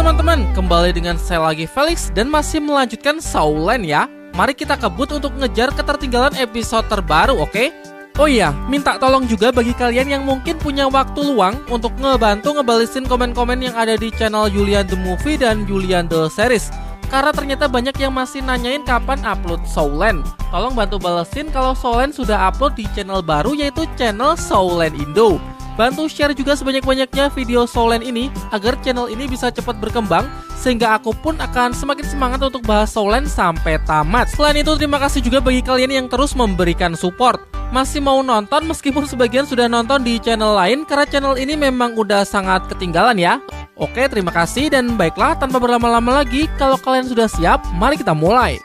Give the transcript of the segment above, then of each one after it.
teman-teman, kembali dengan saya lagi Felix dan masih melanjutkan Soulland ya. Mari kita kebut untuk ngejar ketertinggalan episode terbaru, oke? Oh iya, minta tolong juga bagi kalian yang mungkin punya waktu luang untuk ngebantu ngebalesin komen-komen yang ada di channel Julian The Movie dan Julian The Series. Karena ternyata banyak yang masih nanyain kapan upload Soulland. Tolong bantu balesin kalau Soulland sudah upload di channel baru, yaitu channel Soulland Indo. Bantu share juga sebanyak-banyaknya video Soulland ini agar channel ini bisa cepat berkembang, sehingga aku pun akan semakin semangat untuk bahas Soulland sampai tamat. Selain itu, terima kasih juga bagi kalian yang terus memberikan support. Masih mau nonton meskipun sebagian sudah nonton di channel lain, karena channel ini memang udah sangat ketinggalan ya. Oke, terima kasih dan baiklah, tanpa berlama-lama lagi, kalau kalian sudah siap, mari kita mulai.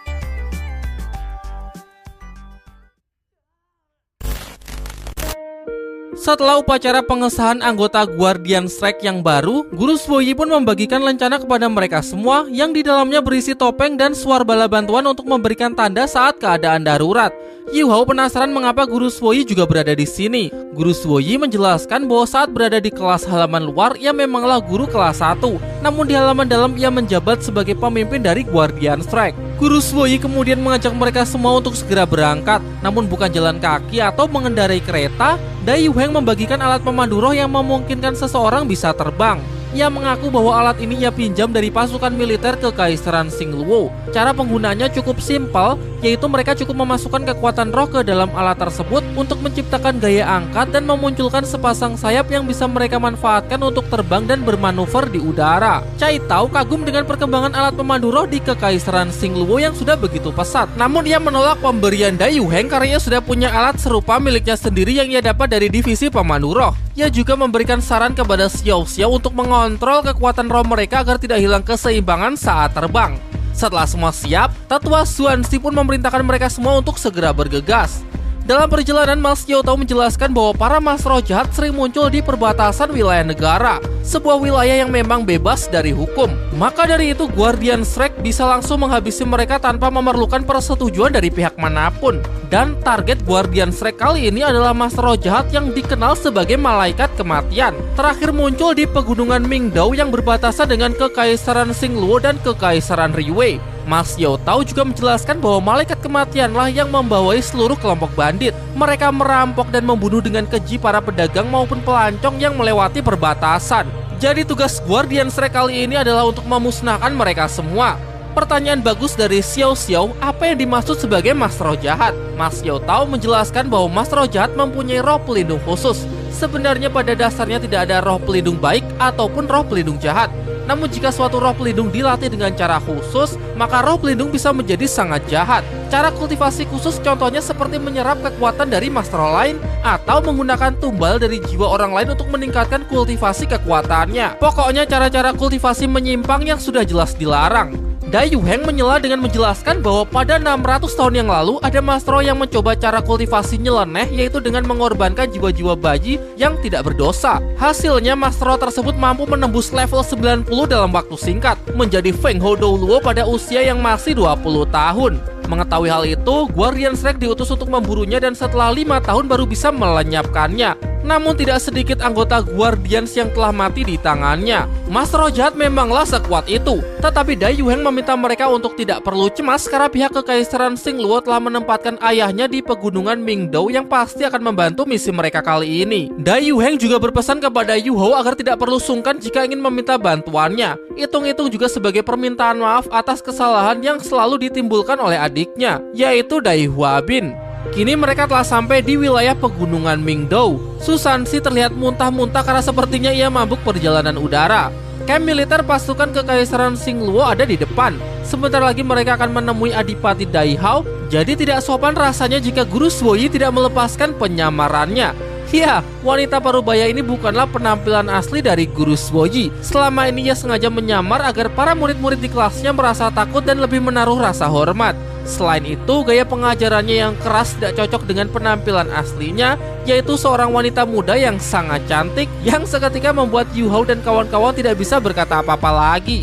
Setelah upacara pengesahan anggota Guardian Strike yang baru, Guru Swoyi pun membagikan lencana kepada mereka semua yang di dalamnya berisi topeng dan suar bala bantuan untuk memberikan tanda saat keadaan darurat. Yu Hao penasaran mengapa Guru Swoyi juga berada di sini. Guru Swoyi menjelaskan bahwa saat berada di kelas halaman luar, ia memanglah guru kelas 1. Namun di halaman dalam ia menjabat sebagai pemimpin dari Guardian Strike. Guru Swoyi kemudian mengajak mereka semua untuk segera berangkat, namun bukan jalan kaki atau mengendarai kereta. Dai Yu Heng membagikan alat pemandu roh yang memungkinkan seseorang bisa terbang. Ia mengaku bahwa alat ini ia pinjam dari pasukan militer Kekaisaran Xingluo. Cara penggunaannya cukup simpel, yaitu mereka cukup memasukkan kekuatan roh ke dalam alat tersebut untuk menciptakan gaya angkat dan memunculkan sepasang sayap yang bisa mereka manfaatkan untuk terbang dan bermanuver di udara. Cai Tao kagum dengan perkembangan alat pemandu roh di Kekaisaran Xingluo yang sudah begitu pesat. Namun ia menolak pemberian Dai Yu Heng karena ia sudah punya alat serupa miliknya sendiri yang ia dapat dari divisi pemandu roh. Ia juga memberikan saran kepada Xiao Xiao untuk mengontrol kekuatan roh mereka agar tidak hilang keseimbangan saat terbang. Setelah semua siap, Tetua Xuanxi pun memerintahkan mereka semua untuk segera bergegas. Dalam perjalanan, Mas Xiao Tao menjelaskan bahwa para mas roh jahat sering muncul di perbatasan wilayah negara, sebuah wilayah yang memang bebas dari hukum. Maka dari itu, Guardian Strike bisa langsung menghabisi mereka tanpa memerlukan persetujuan dari pihak manapun. Dan target Guardian Strike kali ini adalah mas roh jahat yang dikenal sebagai Malaikat Kematian. Terakhir muncul di pegunungan Mingdao yang berbatasan dengan Kekaisaran Xingluo dan Kekaisaran Riwei. Mas Xiao Tao juga menjelaskan bahwa Malaikat Kematianlah yang membawai seluruh kelompok bandit. Mereka merampok dan membunuh dengan keji para pedagang maupun pelancong yang melewati perbatasan. Jadi tugas Guardian Strike kali ini adalah untuk memusnahkan mereka semua. Pertanyaan bagus dari Xiao Xiao, apa yang dimaksud sebagai mas roh jahat? Mas Xiao Tao menjelaskan bahwa mas roh jahat mempunyai roh pelindung khusus. Sebenarnya pada dasarnya tidak ada roh pelindung baik ataupun roh pelindung jahat. Namun jika suatu roh pelindung dilatih dengan cara khusus, maka roh pelindung bisa menjadi sangat jahat. Cara kultivasi khusus contohnya seperti menyerap kekuatan dari mas roh lain atau menggunakan tumbal dari jiwa orang lain untuk meningkatkan kultivasi kekuatannya. Pokoknya cara-cara kultivasi menyimpang yang sudah jelas dilarang. Dai Yu Heng menyela dengan menjelaskan bahwa pada 600 tahun yang lalu ada mas roh yang mencoba cara kultivasi nyeleneh, yaitu dengan mengorbankan jiwa-jiwa bayi yang tidak berdosa. Hasilnya mas roh tersebut mampu menembus level 90 dalam waktu singkat, menjadi Feng Hou Dou Luo pada usia yang masih 20 tahun. Mengetahui hal itu, Guardian Strike diutus untuk memburunya dan setelah 5 tahun baru bisa melenyapkannya. Namun tidak sedikit anggota Guardians yang telah mati di tangannya. Mas roh jahat memanglah sekuat itu. Tetapi Dai Yu Heng meminta mereka untuk tidak perlu cemas karena pihak Kekaisaran Xingluo telah menempatkan ayahnya di pegunungan Mingdao yang pasti akan membantu misi mereka kali ini. Dai Yu Heng juga berpesan kepada Yu Hao agar tidak perlu sungkan jika ingin meminta bantuannya. Hitung-hitung juga sebagai permintaan maaf atas kesalahan yang selalu ditimbulkan oleh adiknya, yaitu Dai Huabin. Kini mereka telah sampai di wilayah pegunungan Mingdao. Xuanxi terlihat muntah-muntah karena sepertinya ia mabuk perjalanan udara. Kamp militer pasukan Kekaisaran Xingluo ada di depan. Sebentar lagi mereka akan menemui Adipati Dai Hao. Jadi tidak sopan rasanya jika Guru Swoyi tidak melepaskan penyamarannya. Ya, wanita parubaya ini bukanlah penampilan asli dari Guru Swoyi. Selama ini ia sengaja menyamar agar para murid-murid di kelasnya merasa takut dan lebih menaruh rasa hormat. Selain itu, gaya pengajarannya yang keras tidak cocok dengan penampilan aslinya, yaitu seorang wanita muda yang sangat cantik, yang seketika membuat Yu Hao dan kawan-kawan tidak bisa berkata apa-apa lagi.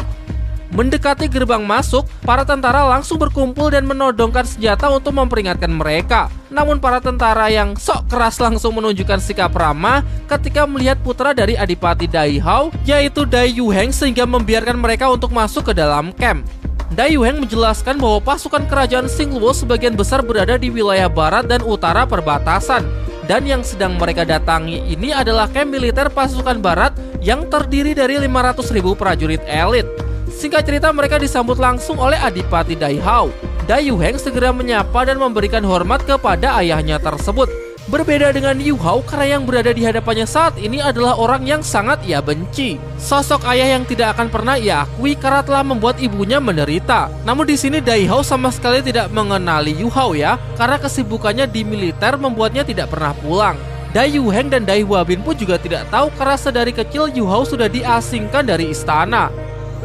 Mendekati gerbang masuk, para tentara langsung berkumpul dan menodongkan senjata untuk memperingatkan mereka. Namun para tentara yang sok keras langsung menunjukkan sikap ramah ketika melihat putra dari Adipati Dai Hao, yaitu Dai Yuheng, sehingga membiarkan mereka untuk masuk ke dalam camp. Dai Yuheng menjelaskan bahwa pasukan kerajaan Xingluo sebagian besar berada di wilayah barat dan utara perbatasan, dan yang sedang mereka datangi ini adalah camp militer pasukan barat yang terdiri dari 500.000 prajurit elit. Singkat cerita, mereka disambut langsung oleh Adipati Dai Hao. Dai Yuheng segera menyapa dan memberikan hormat kepada ayahnya tersebut. Berbeda dengan Yu Hao, karena yang berada di hadapannya saat ini adalah orang yang sangat ia benci. Sosok ayah yang tidak akan pernah ia akui karena telah membuat ibunya menderita. Namun di sini Dai Hao sama sekali tidak mengenali Yu Hao ya, karena kesibukannya di militer membuatnya tidak pernah pulang. Dai Yuheng dan Dai Huabin pun juga tidak tahu karena sedari kecil Yu Hao sudah diasingkan dari istana.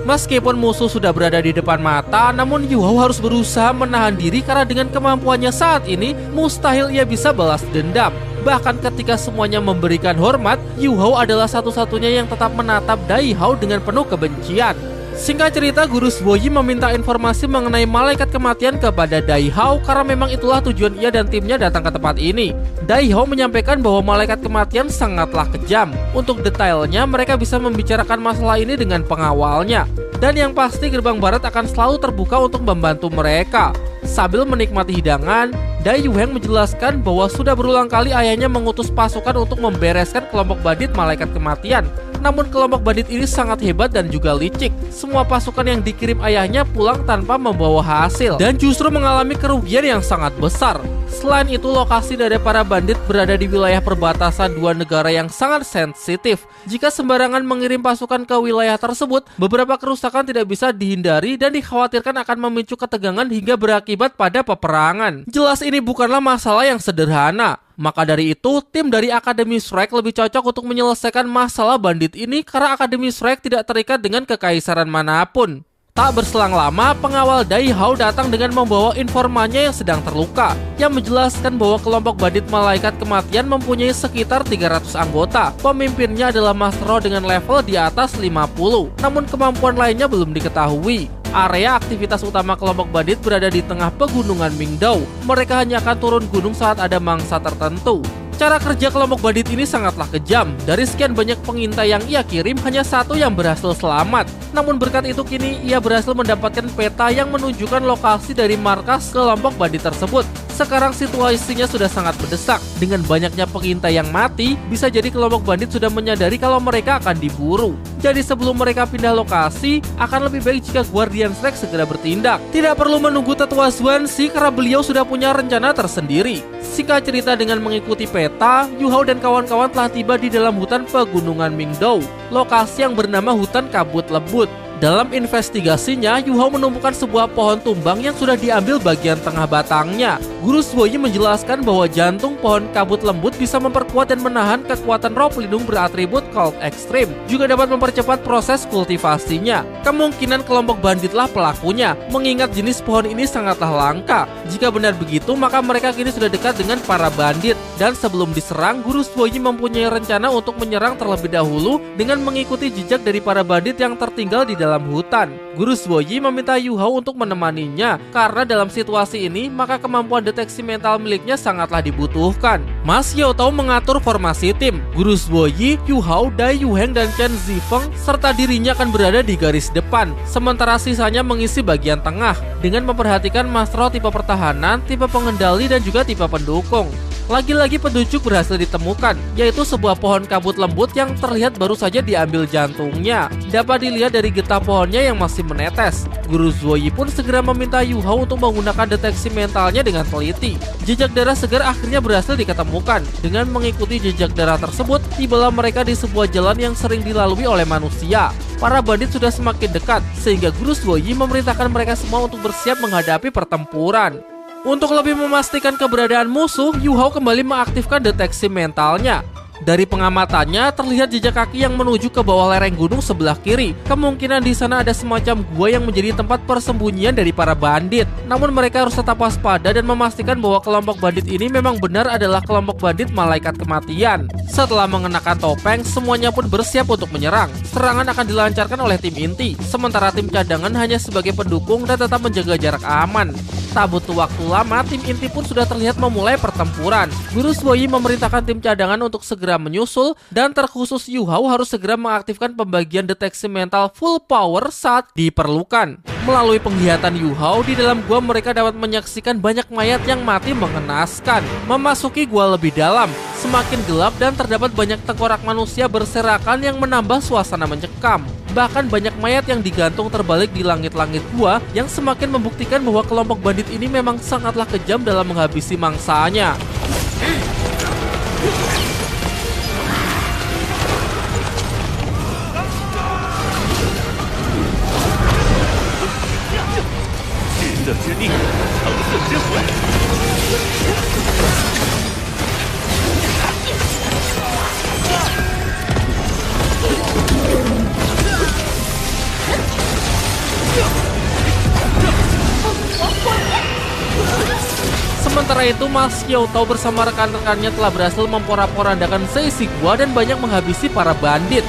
Meskipun musuh sudah berada di depan mata, namun Yu Hao harus berusaha menahan diri karena dengan kemampuannya saat ini, mustahil ia bisa balas dendam. Bahkan ketika semuanya memberikan hormat, Yu Hao adalah satu-satunya yang tetap menatap Dai Hao dengan penuh kebencian. Singkat cerita, Guru Zuoyi meminta informasi mengenai malaikat kematian kepada Dai Hao karena memang itulah tujuan ia dan timnya datang ke tempat ini. Dai Hao menyampaikan bahwa malaikat kematian sangatlah kejam. Untuk detailnya, mereka bisa membicarakan masalah ini dengan pengawalnya. Dan yang pasti gerbang barat akan selalu terbuka untuk membantu mereka. Sambil menikmati hidangan, Dai Yuheng menjelaskan bahwa sudah berulang kali ayahnya mengutus pasukan untuk membereskan kelompok bandit malaikat kematian. Namun kelompok bandit ini sangat hebat dan juga licik. Semua pasukan yang dikirim ayahnya pulang tanpa membawa hasil dan justru mengalami kerugian yang sangat besar. Selain itu, lokasi dari para bandit berada di wilayah perbatasan dua negara yang sangat sensitif. Jika sembarangan mengirim pasukan ke wilayah tersebut, beberapa kerusakan tidak bisa dihindari dan dikhawatirkan akan memicu ketegangan hingga berakibat pada peperangan. Jelas ini bukanlah masalah yang sederhana. Maka dari itu, tim dari Akademi Shrek lebih cocok untuk menyelesaikan masalah bandit ini karena Akademi Shrek tidak terikat dengan kekaisaran manapun. Tak berselang lama, pengawal Dai Hao datang dengan membawa informannya yang sedang terluka, yang menjelaskan bahwa kelompok bandit malaikat kematian mempunyai sekitar 300 anggota. Pemimpinnya adalah Master dengan level di atas 50, namun kemampuan lainnya belum diketahui. Area aktivitas utama kelompok bandit berada di tengah pegunungan Mingdao. Mereka hanya akan turun gunung saat ada mangsa tertentu. Cara kerja kelompok bandit ini sangatlah kejam. Dari sekian banyak pengintai yang ia kirim, hanya satu yang berhasil selamat. Namun berkat itu kini ia berhasil mendapatkan peta yang menunjukkan lokasi dari markas kelompok bandit tersebut. Sekarang situasinya sudah sangat mendesak. Dengan banyaknya pengintai yang mati, bisa jadi kelompok bandit sudah menyadari kalau mereka akan diburu. Jadi sebelum mereka pindah lokasi, akan lebih baik jika Guardian Shrek segera bertindak. Tidak perlu menunggu tetua Xuanxi karena beliau sudah punya rencana tersendiri. Singkat cerita, dengan mengikuti peta, Yu Hao dan kawan-kawan telah tiba di dalam hutan pegunungan Mingdao, lokasi yang bernama hutan kabut lebut. Dalam investigasinya, Yu Hao menemukan sebuah pohon tumbang yang sudah diambil bagian tengah batangnya. Guru Zuoyi menjelaskan bahwa jantung pohon kabut lembut bisa memperkuat dan menahan kekuatan roh pelindung beratribut Cold Extreme, juga dapat mempercepat proses kultivasinya. Kemungkinan kelompok banditlah pelakunya, mengingat jenis pohon ini sangatlah langka. Jika benar begitu, maka mereka kini sudah dekat dengan para bandit. Dan sebelum diserang, Guru Zuoyi mempunyai rencana untuk menyerang terlebih dahulu dengan mengikuti jejak dari para bandit yang tertinggal di dalam hutan. Guru Zuoyi meminta Yu Hao untuk menemaninya karena dalam situasi ini maka kemampuan deteksi mental miliknya sangatlah dibutuhkan. Mas Xiao Tao mengatur formasi tim. Guru Zuoyi, Yu Hao, Dai Yuheng dan Chen Zifeng serta dirinya akan berada di garis depan, sementara sisanya mengisi bagian tengah dengan memperhatikan master tipe pertahanan, tipe pengendali dan juga tipe pendukung. Lagi-lagi petunjuk berhasil ditemukan, yaitu sebuah pohon kabut lembut yang terlihat baru saja diambil jantungnya. Dapat dilihat dari getah pohonnya yang masih menetes. Guru Zuoyi pun segera meminta Yu Hao untuk menggunakan deteksi mentalnya dengan teliti. Jejak darah segar akhirnya berhasil diketemukan. Dengan mengikuti jejak darah tersebut, tibalah mereka di sebuah jalan yang sering dilalui oleh manusia. Para bandit sudah semakin dekat, sehingga Guru Zuoyi memerintahkan mereka semua untuk bersiap menghadapi pertempuran. Untuk lebih memastikan keberadaan musuh, Yu Hao kembali mengaktifkan deteksi mentalnya. Dari pengamatannya, terlihat jejak kaki yang menuju ke bawah lereng gunung sebelah kiri. Kemungkinan di sana ada semacam gua yang menjadi tempat persembunyian dari para bandit. Namun mereka harus tetap waspada dan memastikan bahwa kelompok bandit ini memang benar adalah kelompok bandit malaikat kematian. Setelah mengenakan topeng, semuanya pun bersiap untuk menyerang. Serangan akan dilancarkan oleh tim inti, sementara tim cadangan hanya sebagai pendukung dan tetap menjaga jarak aman. Tak butuh waktu lama, tim inti pun sudah terlihat memulai pertempuran. Guru Suoyi memerintahkan tim cadangan untuk segera menyusul, dan terkhusus Yu Hao harus segera mengaktifkan pembagian deteksi mental full power saat diperlukan. Melalui penglihatan Yu Hao, di dalam gua mereka dapat menyaksikan banyak mayat yang mati mengenaskan. Memasuki gua lebih dalam, semakin gelap dan terdapat banyak tengkorak manusia berserakan yang menambah suasana mencekam. Bahkan banyak mayat yang digantung terbalik di langit-langit gua yang semakin membuktikan bahwa kelompok bandit ini memang sangatlah kejam dalam menghabisi mangsanya. Sementara itu, Mas Xiaotao bersama rekan-rekannya telah berhasil memporak-porandakan seisi gua dan banyak menghabisi para bandit.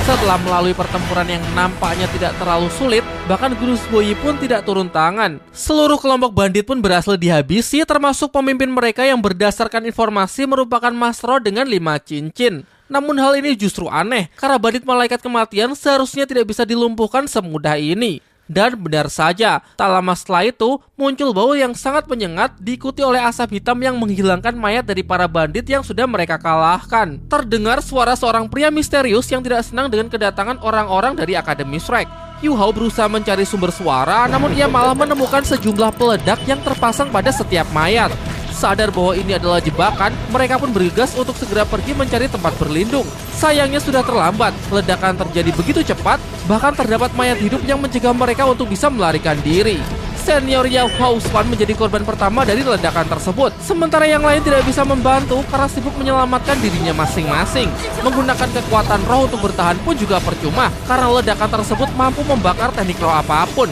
Setelah melalui pertempuran yang nampaknya tidak terlalu sulit, bahkan Guru Suoyi pun tidak turun tangan. Seluruh kelompok bandit pun berhasil dihabisi, termasuk pemimpin mereka yang berdasarkan informasi merupakan Mas Ro dengan 5 cincin. Namun hal ini justru aneh, karena bandit malaikat kematian seharusnya tidak bisa dilumpuhkan semudah ini. Dan benar saja, tak lama setelah itu, muncul bau yang sangat menyengat diikuti oleh asap hitam yang menghilangkan mayat dari para bandit yang sudah mereka kalahkan. Terdengar suara seorang pria misterius yang tidak senang dengan kedatangan orang-orang dari Akademi Shrek. Yu Hao berusaha mencari sumber suara, namun ia malah menemukan sejumlah peledak yang terpasang pada setiap mayat. Sadar bahwa ini adalah jebakan, mereka pun bergegas untuk segera pergi mencari tempat berlindung. Sayangnya sudah terlambat, ledakan terjadi begitu cepat, bahkan terdapat mayat hidup yang mencegah mereka untuk bisa melarikan diri. Senior Yao Hausman menjadi korban pertama dari ledakan tersebut, sementara yang lain tidak bisa membantu karena sibuk menyelamatkan dirinya masing-masing. Menggunakan kekuatan roh untuk bertahan pun juga percuma, karena ledakan tersebut mampu membakar teknik roh apapun.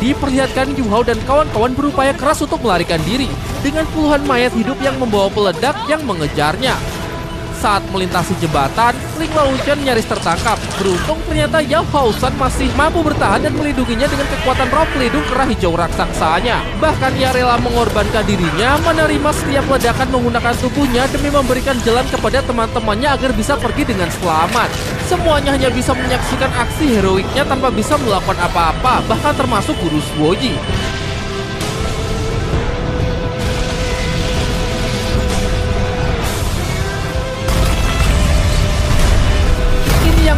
Diperlihatkan Yu Hao dan kawan-kawan berupaya keras untuk melarikan diri dengan puluhan mayat hidup yang membawa peledak yang mengejarnya. Saat melintasi jembatan, Ling Laotian nyaris tertangkap. Beruntung ternyata Yao Haosan masih mampu bertahan dan melindunginya dengan kekuatan roh pelindung kerah hijau raksasanya. Bahkan ia rela mengorbankan dirinya menerima setiap ledakan menggunakan tubuhnya demi memberikan jalan kepada teman-temannya agar bisa pergi dengan selamat. Semuanya hanya bisa menyaksikan aksi heroiknya tanpa bisa melakukan apa-apa, bahkan termasuk Guru Suoyi.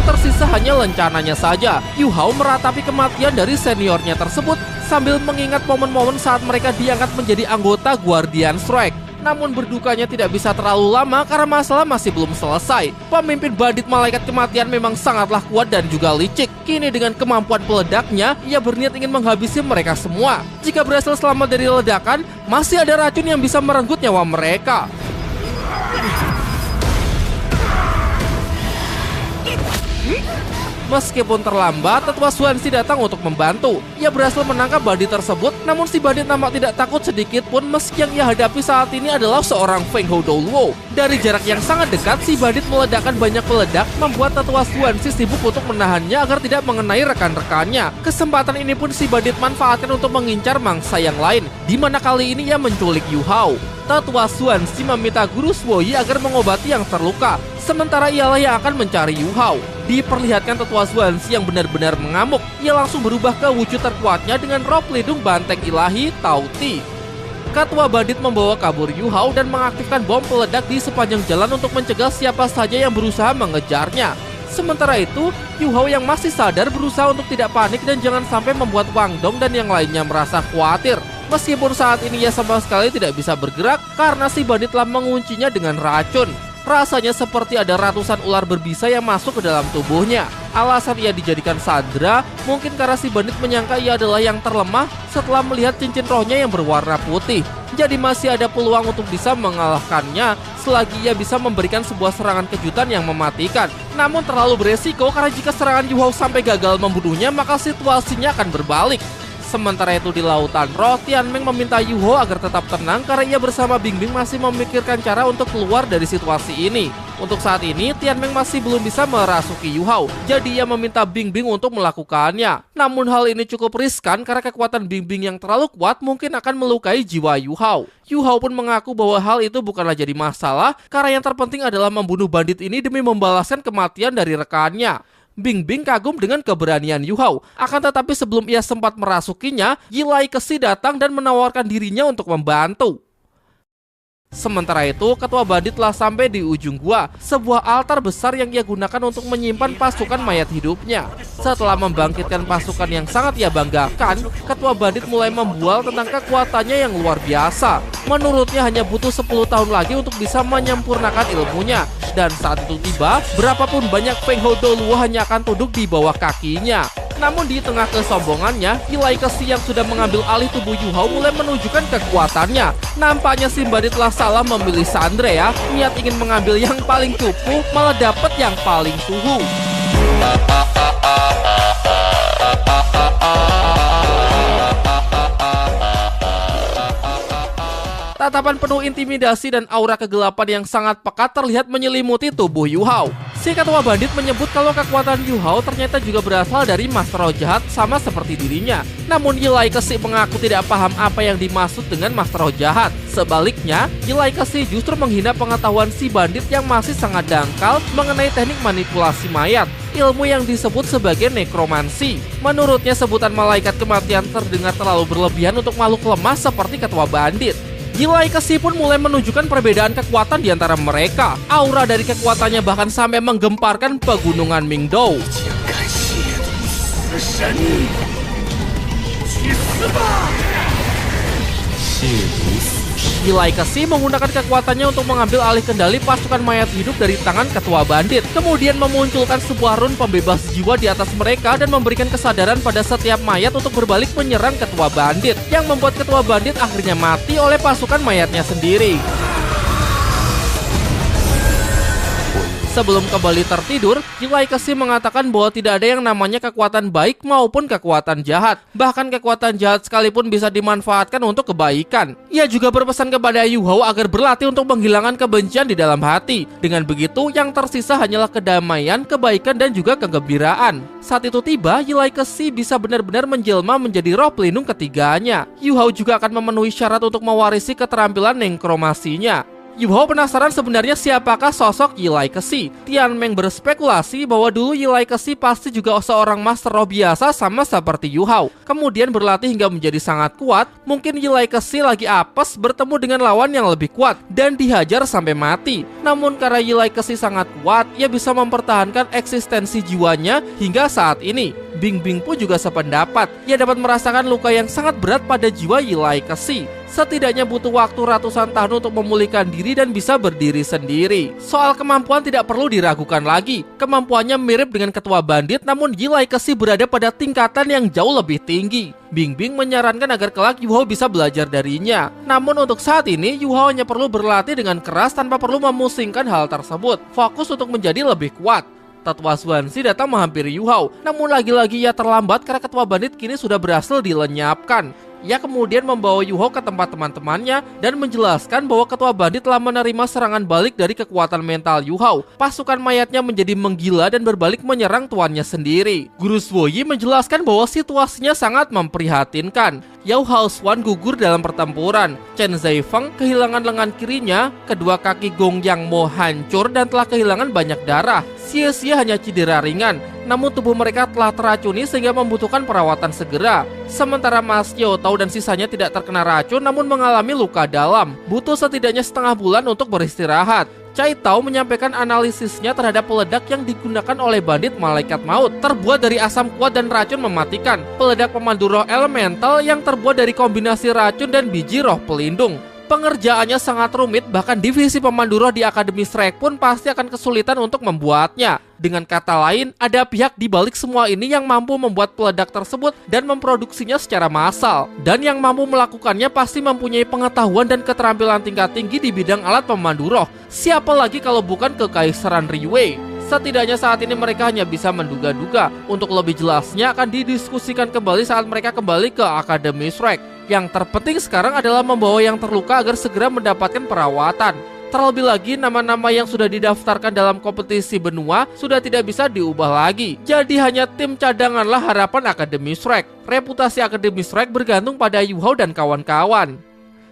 Tersisa hanya lencananya saja. Yu Hao meratapi kematian dari seniornya tersebut sambil mengingat momen-momen saat mereka diangkat menjadi anggota Guardian Shrek. Namun berdukanya tidak bisa terlalu lama karena masalah masih belum selesai. Pemimpin bandit malaikat kematian memang sangatlah kuat dan juga licik. Kini dengan kemampuan peledaknya, ia berniat ingin menghabisi mereka semua. Jika berhasil selamat dari ledakan, masih ada racun yang bisa merenggut nyawa mereka. Meskipun terlambat, Tetua Xuanxi datang untuk membantu. Ia berhasil menangkap bandit tersebut, namun si bandit nampak tidak takut sedikit pun meski yang ia hadapi saat ini adalah seorang Feng Hou Douluo. Dari jarak yang sangat dekat, si bandit meledakkan banyak peledak, membuat Tetua Xuanxi sibuk untuk menahannya agar tidak mengenai rekan-rekannya. Kesempatan ini pun si bandit manfaatkan untuk mengincar mangsa yang lain, di mana kali ini ia menculik Yu Hao. Tetua Xuanxi meminta Guru Suoyi agar mengobati yang terluka, sementara ialah yang akan mencari Yu Hao. Diperlihatkan Tetua Xuanxi yang benar-benar mengamuk. Ia langsung berubah ke wujud terkuatnya dengan roh pelindung banteng ilahi Tao Ti. Ketua bandit membawa kabur Yu Hao dan mengaktifkan bom peledak di sepanjang jalan untuk mencegah siapa saja yang berusaha mengejarnya. Sementara itu, Yu Hao yang masih sadar berusaha untuk tidak panik dan jangan sampai membuat Wang Dong dan yang lainnya merasa khawatir. Meskipun saat ini ia sama sekali tidak bisa bergerak karena si bandit telah menguncinya dengan racun. Rasanya seperti ada ratusan ular berbisa yang masuk ke dalam tubuhnya. Alasan ia dijadikan sandera mungkin karena si bandit menyangka ia adalah yang terlemah setelah melihat cincin rohnya yang berwarna putih. Jadi masih ada peluang untuk bisa mengalahkannya selagi ia bisa memberikan sebuah serangan kejutan yang mematikan. Namun terlalu beresiko karena jika serangan Yu Hao sampai gagal membunuhnya, maka situasinya akan berbalik. Sementara itu di lautan roh, Tianmeng meminta Yuho agar tetap tenang karena ia bersama Bingbing masih memikirkan cara untuk keluar dari situasi ini. Untuk saat ini, Tianmeng masih belum bisa merasuki Yuhao, jadi ia meminta Bingbing untuk melakukannya. Namun hal ini cukup riskan karena kekuatan Bingbing yang terlalu kuat mungkin akan melukai jiwa Yuhao. Yuhao pun mengaku bahwa hal itu bukanlah jadi masalah karena yang terpenting adalah membunuh bandit ini demi membalaskan kematian dari rekannya. Bingbing kagum dengan keberanian Yuhao, akan tetapi sebelum ia sempat merasukinya, Yilai Kesi datang dan menawarkan dirinya untuk membantu. Sementara itu, ketua bandit telah sampai di ujung gua, sebuah altar besar yang ia gunakan untuk menyimpan pasukan mayat hidupnya. Setelah membangkitkan pasukan yang sangat ia banggakan, ketua bandit mulai membual tentang kekuatannya yang luar biasa. Menurutnya hanya butuh 10 tahun lagi untuk bisa menyempurnakan ilmunya. Dan saat itu tiba, berapapun banyak Feng Hou Doluo hanya akan tunduk di bawah kakinya. Namun di tengah kesombongannya, Yilai Kesi yang sudah mengambil alih tubuh Yuhao mulai menunjukkan kekuatannya. Nampaknya si bandit telah salah memilih Sandre ya. Niat ingin mengambil yang paling cupu, malah dapat yang paling suhu. Tatapan penuh intimidasi dan aura kegelapan yang sangat pekat terlihat menyelimuti tubuh Yuhao. Si ketua bandit menyebut kalau kekuatan Yuhao ternyata juga berasal dari Master Roh Jahat sama seperti dirinya. Namun Yilai Kesi mengaku tidak paham apa yang dimaksud dengan Master Roh Jahat. Sebaliknya, Yilai Kesi justru menghina pengetahuan si bandit yang masih sangat dangkal mengenai teknik manipulasi mayat, ilmu yang disebut sebagai nekromansi. Menurutnya sebutan malaikat kematian terdengar terlalu berlebihan untuk makhluk lemah seperti ketua bandit. Yilai Kesi pun mulai menunjukkan perbedaan kekuatan di antara mereka. Aura dari kekuatannya bahkan sampai menggemparkan pegunungan Mingdou. Yilai Kesi menggunakan kekuatannya untuk mengambil alih kendali pasukan mayat hidup dari tangan ketua bandit, kemudian memunculkan sebuah rune pembebas jiwa di atas mereka dan memberikan kesadaran pada setiap mayat untuk berbalik menyerang ketua bandit, yang membuat ketua bandit akhirnya mati oleh pasukan mayatnya sendiri. Sebelum kembali tertidur, Yilai Kesi mengatakan bahwa tidak ada yang namanya kekuatan baik maupun kekuatan jahat. Bahkan kekuatan jahat sekalipun bisa dimanfaatkan untuk kebaikan. Ia juga berpesan kepada Yuhao agar berlatih untuk menghilangkan kebencian di dalam hati. Dengan begitu, yang tersisa hanyalah kedamaian, kebaikan, dan juga kegembiraan. Saat itu tiba, Yilai Kesi bisa benar-benar menjelma menjadi roh pelindung ketiganya. Yuhao juga akan memenuhi syarat untuk mewarisi keterampilan nekromasinya. Yuhao penasaran sebenarnya siapakah sosok Yilai Kesi. Tianmeng berspekulasi bahwa dulu Yilai Kesi pasti juga seorang master roh biasa sama seperti Yuhao. Kemudian berlatih hingga menjadi sangat kuat. Mungkin Yilai Kesi lagi apes bertemu dengan lawan yang lebih kuat dan dihajar sampai mati. Namun karena Yilai Kesi sangat kuat, ia bisa mempertahankan eksistensi jiwanya hingga saat ini. Bingbing pun juga sependapat. Ia dapat merasakan luka yang sangat berat pada jiwa Yilai Kesi. Setidaknya butuh waktu ratusan tahun untuk memulihkan diri dan bisa berdiri sendiri. Soal kemampuan tidak perlu diragukan lagi. Kemampuannya mirip dengan ketua bandit, namun Yilai Kesi berada pada tingkatan yang jauh lebih tinggi. Bingbing menyarankan agar kelak Yuhao bisa belajar darinya. Namun untuk saat ini, Yuhao hanya perlu berlatih dengan keras tanpa perlu memusingkan hal tersebut. Fokus untuk menjadi lebih kuat. Tetua Xuanzi datang menghampiri Yuhao. Namun lagi-lagi ia terlambat karena ketua bandit kini sudah berhasil dilenyapkan. Ia kemudian membawa Yuhao ke tempat teman-temannya dan menjelaskan bahwa ketua bandit telah menerima serangan balik dari kekuatan mental Yuhao. Pasukan mayatnya menjadi menggila dan berbalik menyerang tuannya sendiri. Guru Zhuoyi menjelaskan bahwa situasinya sangat memprihatinkan. Yao Haosuan gugur dalam pertempuran. Chen Zaifeng kehilangan lengan kirinya, kedua kaki Gong Yang Mo hancur dan telah kehilangan banyak darah. Xie hanya cedera ringan, namun tubuh mereka telah teracuni sehingga membutuhkan perawatan segera. Sementara Mas Xiao Tao dan sisanya tidak terkena racun namun mengalami luka dalam. Butuh setidaknya setengah bulan untuk beristirahat. Cai Tao menyampaikan analisisnya terhadap peledak yang digunakan oleh bandit malaikat maut. Terbuat dari asam kuat dan racun mematikan. Peledak pemandu roh elemental yang terbuat dari kombinasi racun dan biji roh pelindung. Pengerjaannya sangat rumit, bahkan divisi pemandu roh di Akademi Shrek pun pasti akan kesulitan untuk membuatnya. Dengan kata lain, ada pihak di balik semua ini yang mampu membuat peledak tersebut dan memproduksinya secara massal. Dan yang mampu melakukannya pasti mempunyai pengetahuan dan keterampilan tingkat tinggi di bidang alat pemandu roh. Siapa lagi kalau bukan Kekaisaran Riwei? Setidaknya saat ini mereka hanya bisa menduga-duga. Untuk lebih jelasnya akan didiskusikan kembali saat mereka kembali ke Akademi Shrek. Yang terpenting sekarang adalah membawa yang terluka agar segera mendapatkan perawatan. Terlebih lagi, nama-nama yang sudah didaftarkan dalam kompetisi benua sudah tidak bisa diubah lagi. Jadi hanya tim cadanganlah harapan Akademi Shrek. Reputasi Akademi Shrek bergantung pada Yu Hao dan kawan-kawan.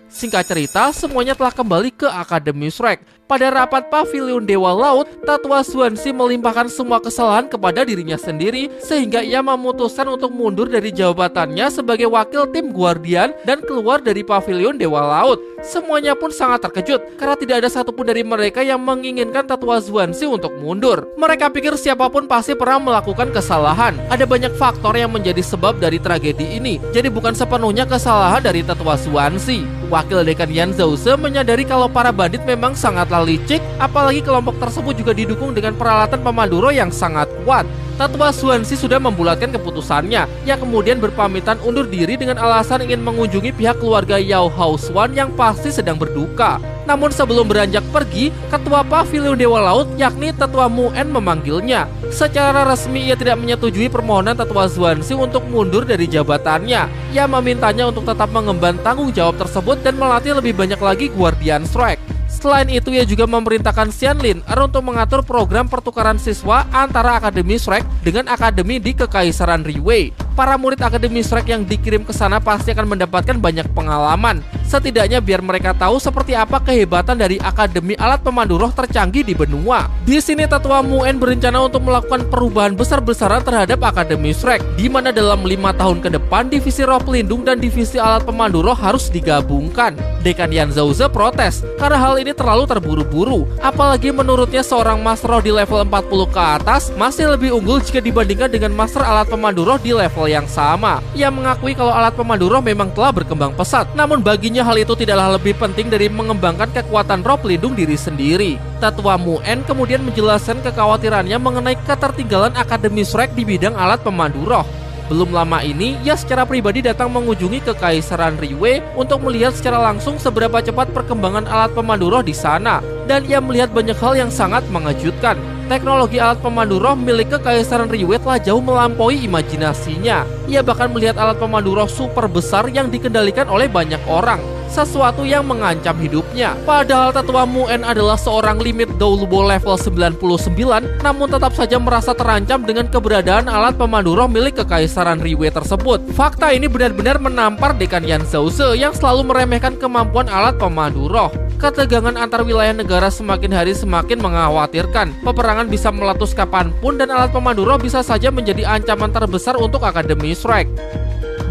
Singkat cerita, semuanya telah kembali ke Akademi Shrek. Pada rapat Pavilion Dewa Laut, Tetua Xuanxi melimpahkan semua kesalahan kepada dirinya sendiri sehingga ia memutuskan untuk mundur dari jabatannya sebagai wakil tim Guardian dan keluar dari Pavilion Dewa Laut. Semuanya pun sangat terkejut karena tidak ada satupun dari mereka yang menginginkan Tetua Xuanxi untuk mundur. Mereka pikir siapapun pasti pernah melakukan kesalahan. Ada banyak faktor yang menjadi sebab dari tragedi ini. Jadi bukan sepenuhnya kesalahan dari Tetua Xuanxi. Wakil Dekan Yan Zhaoze menyadari kalau para bandit memang sangatlah licik, apalagi kelompok tersebut juga didukung dengan peralatan pemandu roh yang sangat kuat. Tetua Xuanxi sudah membulatkan keputusannya. Ia kemudian berpamitan undur diri dengan alasan ingin mengunjungi pihak keluarga Yao Haoshuan yang pasti sedang berduka. Namun sebelum beranjak pergi, Ketua Pavilion Dewa Laut yakni Tetua Muen memanggilnya. Secara resmi ia tidak menyetujui permohonan Tetua Xuanxi untuk mundur dari jabatannya. Ia memintanya untuk tetap mengemban tanggung jawab tersebut dan melatih lebih banyak lagi Guardian Shrek. Selain itu, ia juga memerintahkan Xianlin untuk mengatur program pertukaran siswa antara Akademi Shrek dengan akademi di Kekaisaran Riwei. Para murid Akademi Shrek yang dikirim ke sana pasti akan mendapatkan banyak pengalaman. Setidaknya biar mereka tahu seperti apa kehebatan dari Akademi Alat Pemandu Roh tercanggih di benua. Di sini Tetua Muen berencana untuk melakukan perubahan besar-besaran terhadap Akademi Shrek, di mana dalam 5 tahun ke depan divisi roh pelindung dan divisi alat pemandu roh harus digabungkan. Dekan Yan Zhaoze protes karena hal ini terlalu terburu-buru. Apalagi menurutnya seorang master roh di level 40 ke atas masih lebih unggul jika dibandingkan dengan master alat pemandu roh di level yang sama. Ia mengakui kalau alat pemandu roh memang telah berkembang pesat, namun baginya hal itu tidaklah lebih penting dari mengembangkan kekuatan roh pelindung diri sendiri. Tetua Muen kemudian menjelaskan kekhawatirannya mengenai ketertinggalan Akademi Shrek di bidang alat pemandu roh. Belum lama ini, ia secara pribadi datang mengunjungi Kekaisaran Riwei untuk melihat secara langsung seberapa cepat perkembangan alat pemandu roh di sana. Dan ia melihat banyak hal yang sangat mengejutkan. Teknologi alat pemandu roh milik Kekaisaran Riwei telah jauh melampaui imajinasinya. Ia bahkan melihat alat pemandu roh super besar yang dikendalikan oleh banyak orang. Sesuatu yang mengancam hidupnya. Padahal Tetua Muen adalah seorang limit Doulubo level 99, namun tetap saja merasa terancam dengan keberadaan alat pemandu roh milik Kekaisaran Riwei tersebut. Fakta ini benar-benar menampar Dekan Yan Zhaoze yang selalu meremehkan kemampuan alat pemandu roh. Ketegangan antar wilayah negara semakin hari semakin mengkhawatirkan. Peperangan bisa meletus kapanpun dan alat pemandu roh bisa saja menjadi ancaman terbesar untuk Akademi Shrek.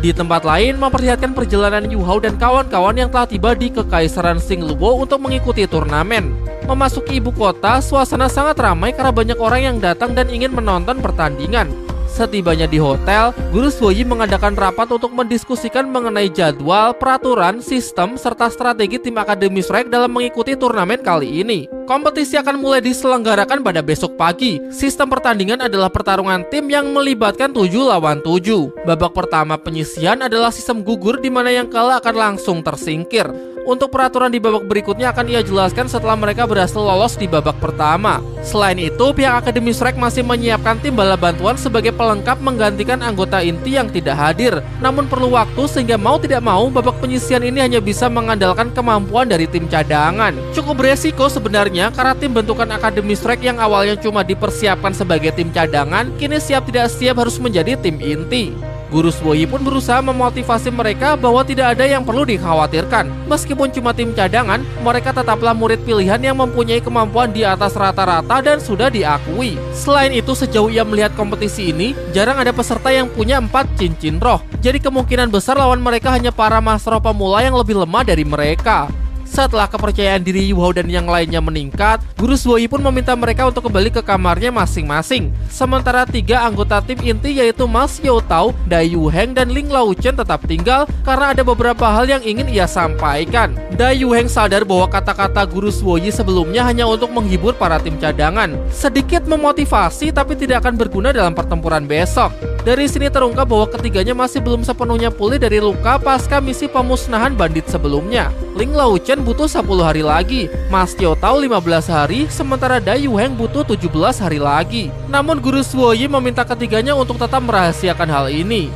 Di tempat lain, memperlihatkan perjalanan Yu Hao dan kawan-kawan yang telah tiba di Kekaisaran Xingluo untuk mengikuti turnamen. Memasuki ibu kota, suasana sangat ramai karena banyak orang yang datang dan ingin menonton pertandingan. Setibanya di hotel, Guru Suoyi mengadakan rapat untuk mendiskusikan mengenai jadwal, peraturan, sistem, serta strategi tim Akademi Shrek dalam mengikuti turnamen kali ini. Kompetisi akan mulai diselenggarakan pada besok pagi. Sistem pertandingan adalah pertarungan tim yang melibatkan 7 lawan 7. Babak pertama penyisihan adalah sistem gugur di mana yang kalah akan langsung tersingkir. Untuk peraturan di babak berikutnya akan ia jelaskan setelah mereka berhasil lolos di babak pertama. Selain itu, pihak Akademi Shrek masih menyiapkan tim bala bantuan sebagai pelengkap menggantikan anggota inti yang tidak hadir. Namun perlu waktu sehingga mau tidak mau babak penyisihan ini hanya bisa mengandalkan kemampuan dari tim cadangan. Cukup beresiko sebenarnya karena tim bentukan Akademi Shrek yang awalnya cuma dipersiapkan sebagai tim cadangan, kini siap tidak siap harus menjadi tim inti. Guru Suoyi pun berusaha memotivasi mereka bahwa tidak ada yang perlu dikhawatirkan. Meskipun cuma tim cadangan, mereka tetaplah murid pilihan yang mempunyai kemampuan di atas rata-rata dan sudah diakui. Selain itu, sejauh ia melihat kompetisi ini, jarang ada peserta yang punya 4 cincin roh. Jadi kemungkinan besar lawan mereka hanya para master roh pemula yang lebih lemah dari mereka. Setelah kepercayaan diri Yu Hao dan yang lainnya meningkat, Guru Suoyi pun meminta mereka untuk kembali ke kamarnya masing-masing. Sementara 3 anggota tim inti yaitu Ma Xiaotao, Dai Yuheng, dan Ling Laochen tetap tinggal karena ada beberapa hal yang ingin ia sampaikan. Dai Yuheng sadar bahwa kata-kata Guru Suoyi sebelumnya hanya untuk menghibur para tim cadangan. Sedikit memotivasi tapi tidak akan berguna dalam pertempuran besok. Dari sini terungkap bahwa ketiganya masih belum sepenuhnya pulih dari luka pasca misi pemusnahan bandit sebelumnya. Ling Laochen butuh 10 hari lagi, Ma Xiaotao 15 hari, sementara Dai Yuheng butuh 17 hari lagi. Namun Guru Suoyi meminta ketiganya untuk tetap merahasiakan hal ini.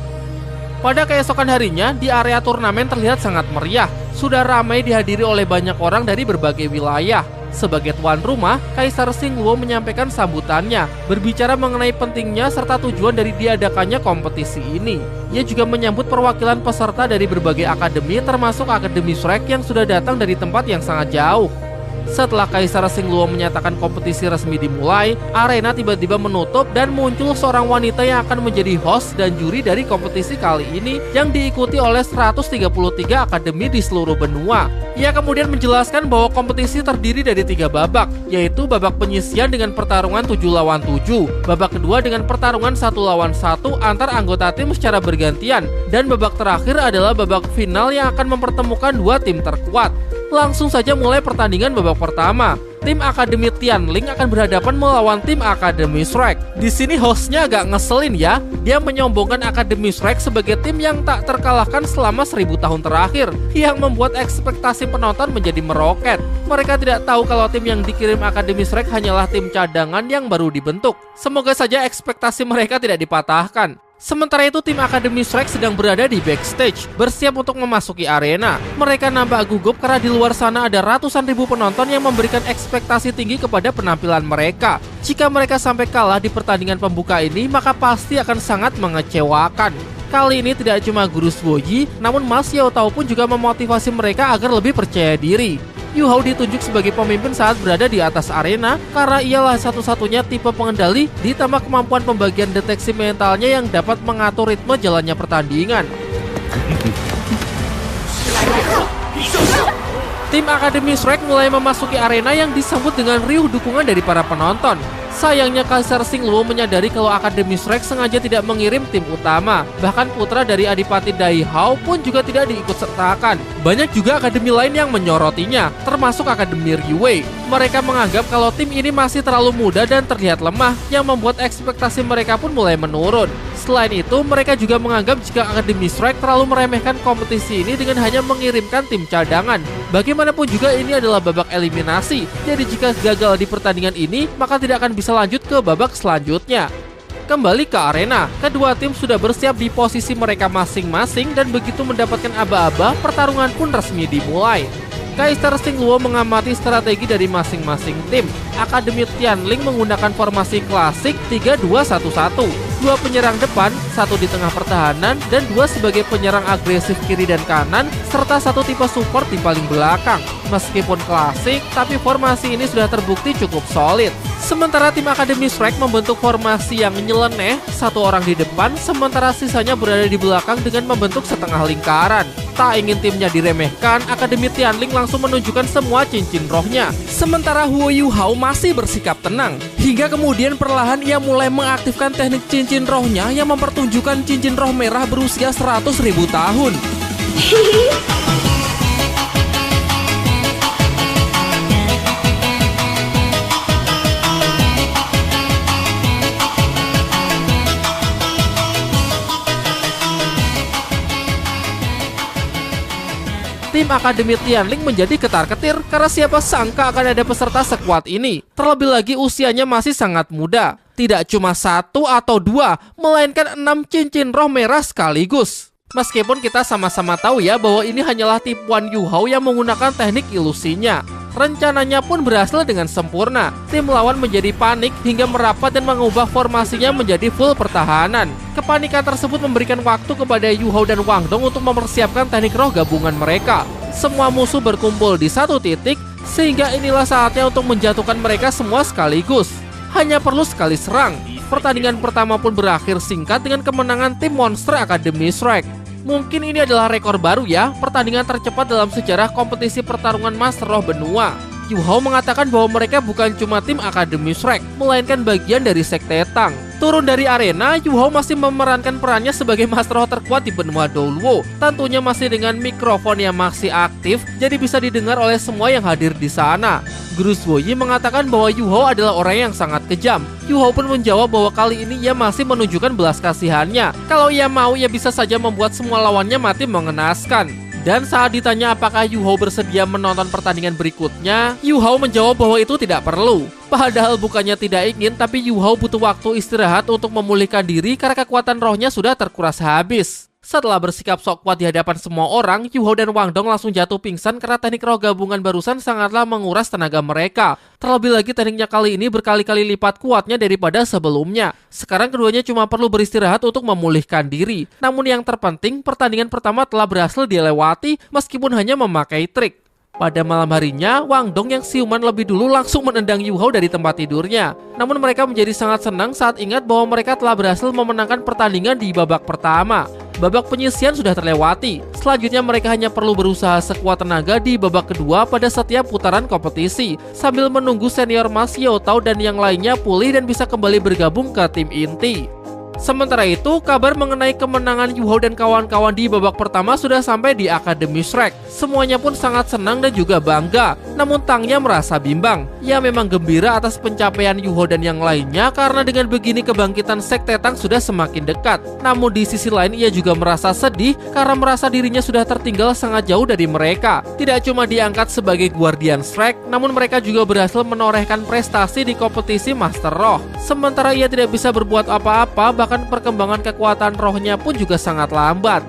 Pada keesokan harinya, di area turnamen terlihat sangat meriah. Sudah ramai dihadiri oleh banyak orang dari berbagai wilayah. Sebagai tuan rumah, Kaisar Xingluo menyampaikan sambutannya, berbicara mengenai pentingnya serta tujuan dari diadakannya kompetisi ini. Ia juga menyambut perwakilan peserta dari berbagai akademi, termasuk Akademi Shrek yang sudah datang dari tempat yang sangat jauh. Setelah Kaisar Xingluo menyatakan kompetisi resmi dimulai, arena tiba-tiba menutup dan muncul seorang wanita yang akan menjadi host dan juri dari kompetisi kali ini yang diikuti oleh 133 akademi di seluruh benua. Ia kemudian menjelaskan bahwa kompetisi terdiri dari 3 babak, yaitu babak penyisian dengan pertarungan 7 lawan 7, babak kedua dengan pertarungan 1 lawan 1 antar anggota tim secara bergantian, dan babak terakhir adalah babak final yang akan mempertemukan 2 tim terkuat. Langsung saja mulai pertandingan babak pertama. Tim Akademi Tianling akan berhadapan melawan tim Akademi Shrek. Di sini hostnya agak ngeselin ya. Dia menyombongkan Akademi Shrek sebagai tim yang tak terkalahkan selama 1000 tahun terakhir, yang membuat ekspektasi penonton menjadi meroket. Mereka tidak tahu kalau tim yang dikirim Akademi Shrek hanyalah tim cadangan yang baru dibentuk. Semoga saja ekspektasi mereka tidak dipatahkan. Sementara itu, tim Akademi Shrek sedang berada di backstage, bersiap untuk memasuki arena. Mereka nampak gugup karena di luar sana ada ratusan ribu penonton yang memberikan ekspektasi tinggi kepada penampilan mereka. Jika mereka sampai kalah di pertandingan pembuka ini, maka pasti akan sangat mengecewakan. Kali ini tidak cuma Guru Suoyi, namun Ma Xiaotao pun juga memotivasi mereka agar lebih percaya diri. Yu Hao ditunjuk sebagai pemimpin saat berada di atas arena karena ialah satu-satunya tipe pengendali ditambah kemampuan pembagian deteksi mentalnya yang dapat mengatur ritme jalannya pertandingan. Tim Akademi Shrek mulai memasuki arena yang disambut dengan riuh dukungan dari para penonton. Sayangnya Kaisar Xingluo menyadari kalau Akademi Shrek sengaja tidak mengirim tim utama. Bahkan putra dari Adipati Dai Hao pun juga tidak diikutsertakan. Banyak juga akademi lain yang menyorotinya, termasuk Akademi Riwei. Mereka menganggap kalau tim ini masih terlalu muda dan terlihat lemah, yang membuat ekspektasi mereka pun mulai menurun. Selain itu, mereka juga menganggap jika Akademi Shrek terlalu meremehkan kompetisi ini dengan hanya mengirimkan tim cadangan. Bagaimanapun juga ini adalah babak eliminasi, jadi jika gagal di pertandingan ini, maka tidak akan bisa lanjut ke babak selanjutnya. Kembali ke arena, kedua tim sudah bersiap di posisi mereka masing-masing dan begitu mendapatkan aba-aba, pertarungan pun resmi dimulai. Kaisar Xingluo mengamati strategi dari masing-masing tim. Akademi Tianling menggunakan formasi klasik 3-2-1-1. 2 penyerang depan, 1 di tengah pertahanan, dan 2 sebagai penyerang agresif kiri dan kanan, serta 1 tipe support di paling belakang. Meskipun klasik, tapi formasi ini sudah terbukti cukup solid. Sementara tim Akademi Shrek membentuk formasi yang nyeleneh, 1 orang di depan, sementara sisanya berada di belakang dengan membentuk setengah lingkaran. Tak ingin timnya diremehkan, Akademi Tianling langsung menunjukkan semua cincin rohnya. Sementara Huo Yu Hao masih bersikap tenang. Hingga kemudian perlahan ia mulai mengaktifkan teknik cincin rohnya yang mempertunjukkan cincin roh merah berusia 100.000 tahun. Tim Akademi Tianling menjadi ketar-ketir karena siapa sangka akan ada peserta sekuat ini. Terlebih lagi usianya masih sangat muda. Tidak cuma 1 atau 2, melainkan 6 cincin roh merah sekaligus. Meskipun kita sama-sama tahu ya bahwa ini hanyalah tipuan Yu Hao yang menggunakan teknik ilusinya. Rencananya pun berhasil dengan sempurna. Tim lawan menjadi panik hingga merapat dan mengubah formasinya menjadi full pertahanan. Kepanikan tersebut memberikan waktu kepada Yu Hao dan Wang Dong untuk mempersiapkan teknik roh gabungan mereka. Semua musuh berkumpul di satu titik, sehingga inilah saatnya untuk menjatuhkan mereka semua sekaligus. Hanya perlu sekali serang. Pertandingan pertama pun berakhir singkat dengan kemenangan tim monster Akademi Shrek. Mungkin ini adalah rekor baru ya, pertandingan tercepat dalam sejarah kompetisi pertarungan Master Roh benua. Yu Hao mengatakan bahwa mereka bukan cuma tim Akademi Shrek, melainkan bagian dari sekte Tang. Turun dari arena, Yu Hao masih memerankan perannya sebagai Master Roh terkuat di benua Douluo. Tentunya masih dengan mikrofon yang masih aktif, jadi bisa didengar oleh semua yang hadir di sana. Guru Zhuoyi mengatakan bahwa Yu Hao adalah orang yang sangat kejam. Yu Hao pun menjawab bahwa kali ini ia masih menunjukkan belas kasihannya. Kalau ia mau, ia bisa saja membuat semua lawannya mati mengenaskan. Dan saat ditanya apakah Yu Hao bersedia menonton pertandingan berikutnya, Yu Hao menjawab bahwa itu tidak perlu. Padahal bukannya tidak ingin, tapi Yu Hao butuh waktu istirahat untuk memulihkan diri karena kekuatan rohnya sudah terkuras habis. Setelah bersikap sok kuat di hadapan semua orang, Yu Hao dan Wang Dong langsung jatuh pingsan karena teknik roh gabungan barusan sangatlah menguras tenaga mereka. Terlebih lagi tekniknya kali ini berkali-kali lipat kuatnya daripada sebelumnya. Sekarang keduanya cuma perlu beristirahat untuk memulihkan diri. Namun yang terpenting, pertandingan pertama telah berhasil dilewati meskipun hanya memakai trik. Pada malam harinya, Wang Dong yang siuman lebih dulu langsung menendang Yu Hao dari tempat tidurnya. Namun mereka menjadi sangat senang saat ingat bahwa mereka telah berhasil memenangkan pertandingan di babak pertama. Babak penyisian sudah terlewati. Selanjutnya mereka hanya perlu berusaha sekuat tenaga di babak kedua pada setiap putaran kompetisi, sambil menunggu senior Mas Xiao Tao dan yang lainnya pulih dan bisa kembali bergabung ke tim inti. Sementara itu, kabar mengenai kemenangan Yu Hao dan kawan-kawan di babak pertama sudah sampai di Akademi Shrek. Semuanya pun sangat senang dan juga bangga. Namun Tangnya merasa bimbang. Ia memang gembira atas pencapaian Yu Hao dan yang lainnya karena dengan begini kebangkitan sekte Tang sudah semakin dekat. Namun di sisi lain ia juga merasa sedih karena merasa dirinya sudah tertinggal sangat jauh dari mereka. Tidak cuma diangkat sebagai Guardian Shrek, namun mereka juga berhasil menorehkan prestasi di kompetisi Master Roh. Sementara ia tidak bisa berbuat apa-apa, bahkan perkembangan kekuatan rohnya pun juga sangat lambat.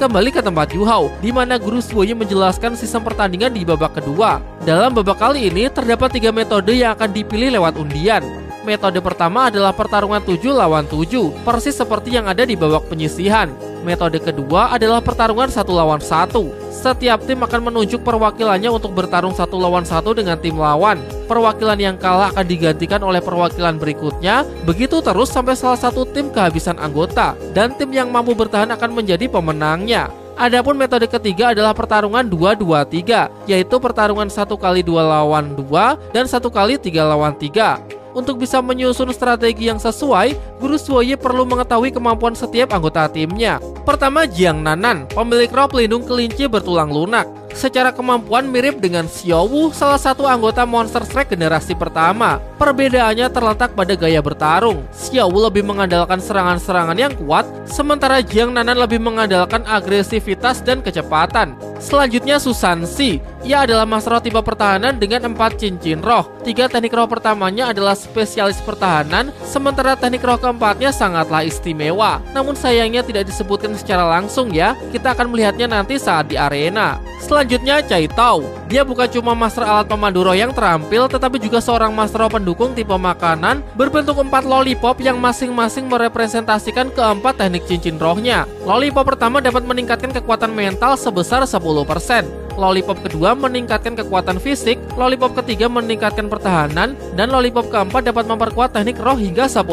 Kembali ke tempat Yu Hao, di mana Guru Zhuoyi menjelaskan sistem pertandingan di babak kedua. Dalam babak kali ini terdapat 3 metode yang akan dipilih lewat undian. Metode pertama adalah pertarungan 7 lawan 7, persis seperti yang ada di babak penyisihan. Metode kedua adalah pertarungan 1 lawan 1. Setiap tim akan menunjuk perwakilannya untuk bertarung 1 lawan 1 dengan tim lawan. Perwakilan yang kalah akan digantikan oleh perwakilan berikutnya, begitu terus sampai salah satu tim kehabisan anggota, dan tim yang mampu bertahan akan menjadi pemenangnya. Adapun metode ketiga adalah pertarungan 2-2-3, yaitu pertarungan 1 kali 2 lawan 2 dan 1 kali 3 lawan 3. Untuk bisa menyusun strategi yang sesuai, Guru Zhuoyi perlu mengetahui kemampuan setiap anggota timnya. Pertama, Jiang Nanan, pemilik roh pelindung kelinci bertulang lunak. Secara kemampuan mirip dengan Xiao Wu, salah satu anggota Monster Shrek generasi pertama. Perbedaannya terletak pada gaya bertarung. Xiao Wu lebih mengandalkan serangan-serangan yang kuat, sementara Jiang Nanan lebih mengandalkan agresivitas dan kecepatan. Selanjutnya Susan Si. Ia adalah Master Roh tipe pertahanan dengan 4 cincin roh. 3 teknik roh pertamanya adalah spesialis pertahanan, sementara teknik roh keempatnya sangatlah istimewa. Namun sayangnya tidak disebutkan secara langsung ya, kita akan melihatnya nanti saat di arena. Selanjutnya Cai Tao. Dia bukan cuma master alat pemandu roh yang terampil, tetapi juga seorang master roh pendukung tipe makanan berbentuk 4 lollipop yang masing-masing merepresentasikan keempat teknik cincin rohnya. Lollipop pertama dapat meningkatkan kekuatan mental sebesar 10%. Lollipop kedua meningkatkan kekuatan fisik, lollipop ketiga meningkatkan pertahanan, dan lollipop keempat dapat memperkuat teknik roh hingga 10%.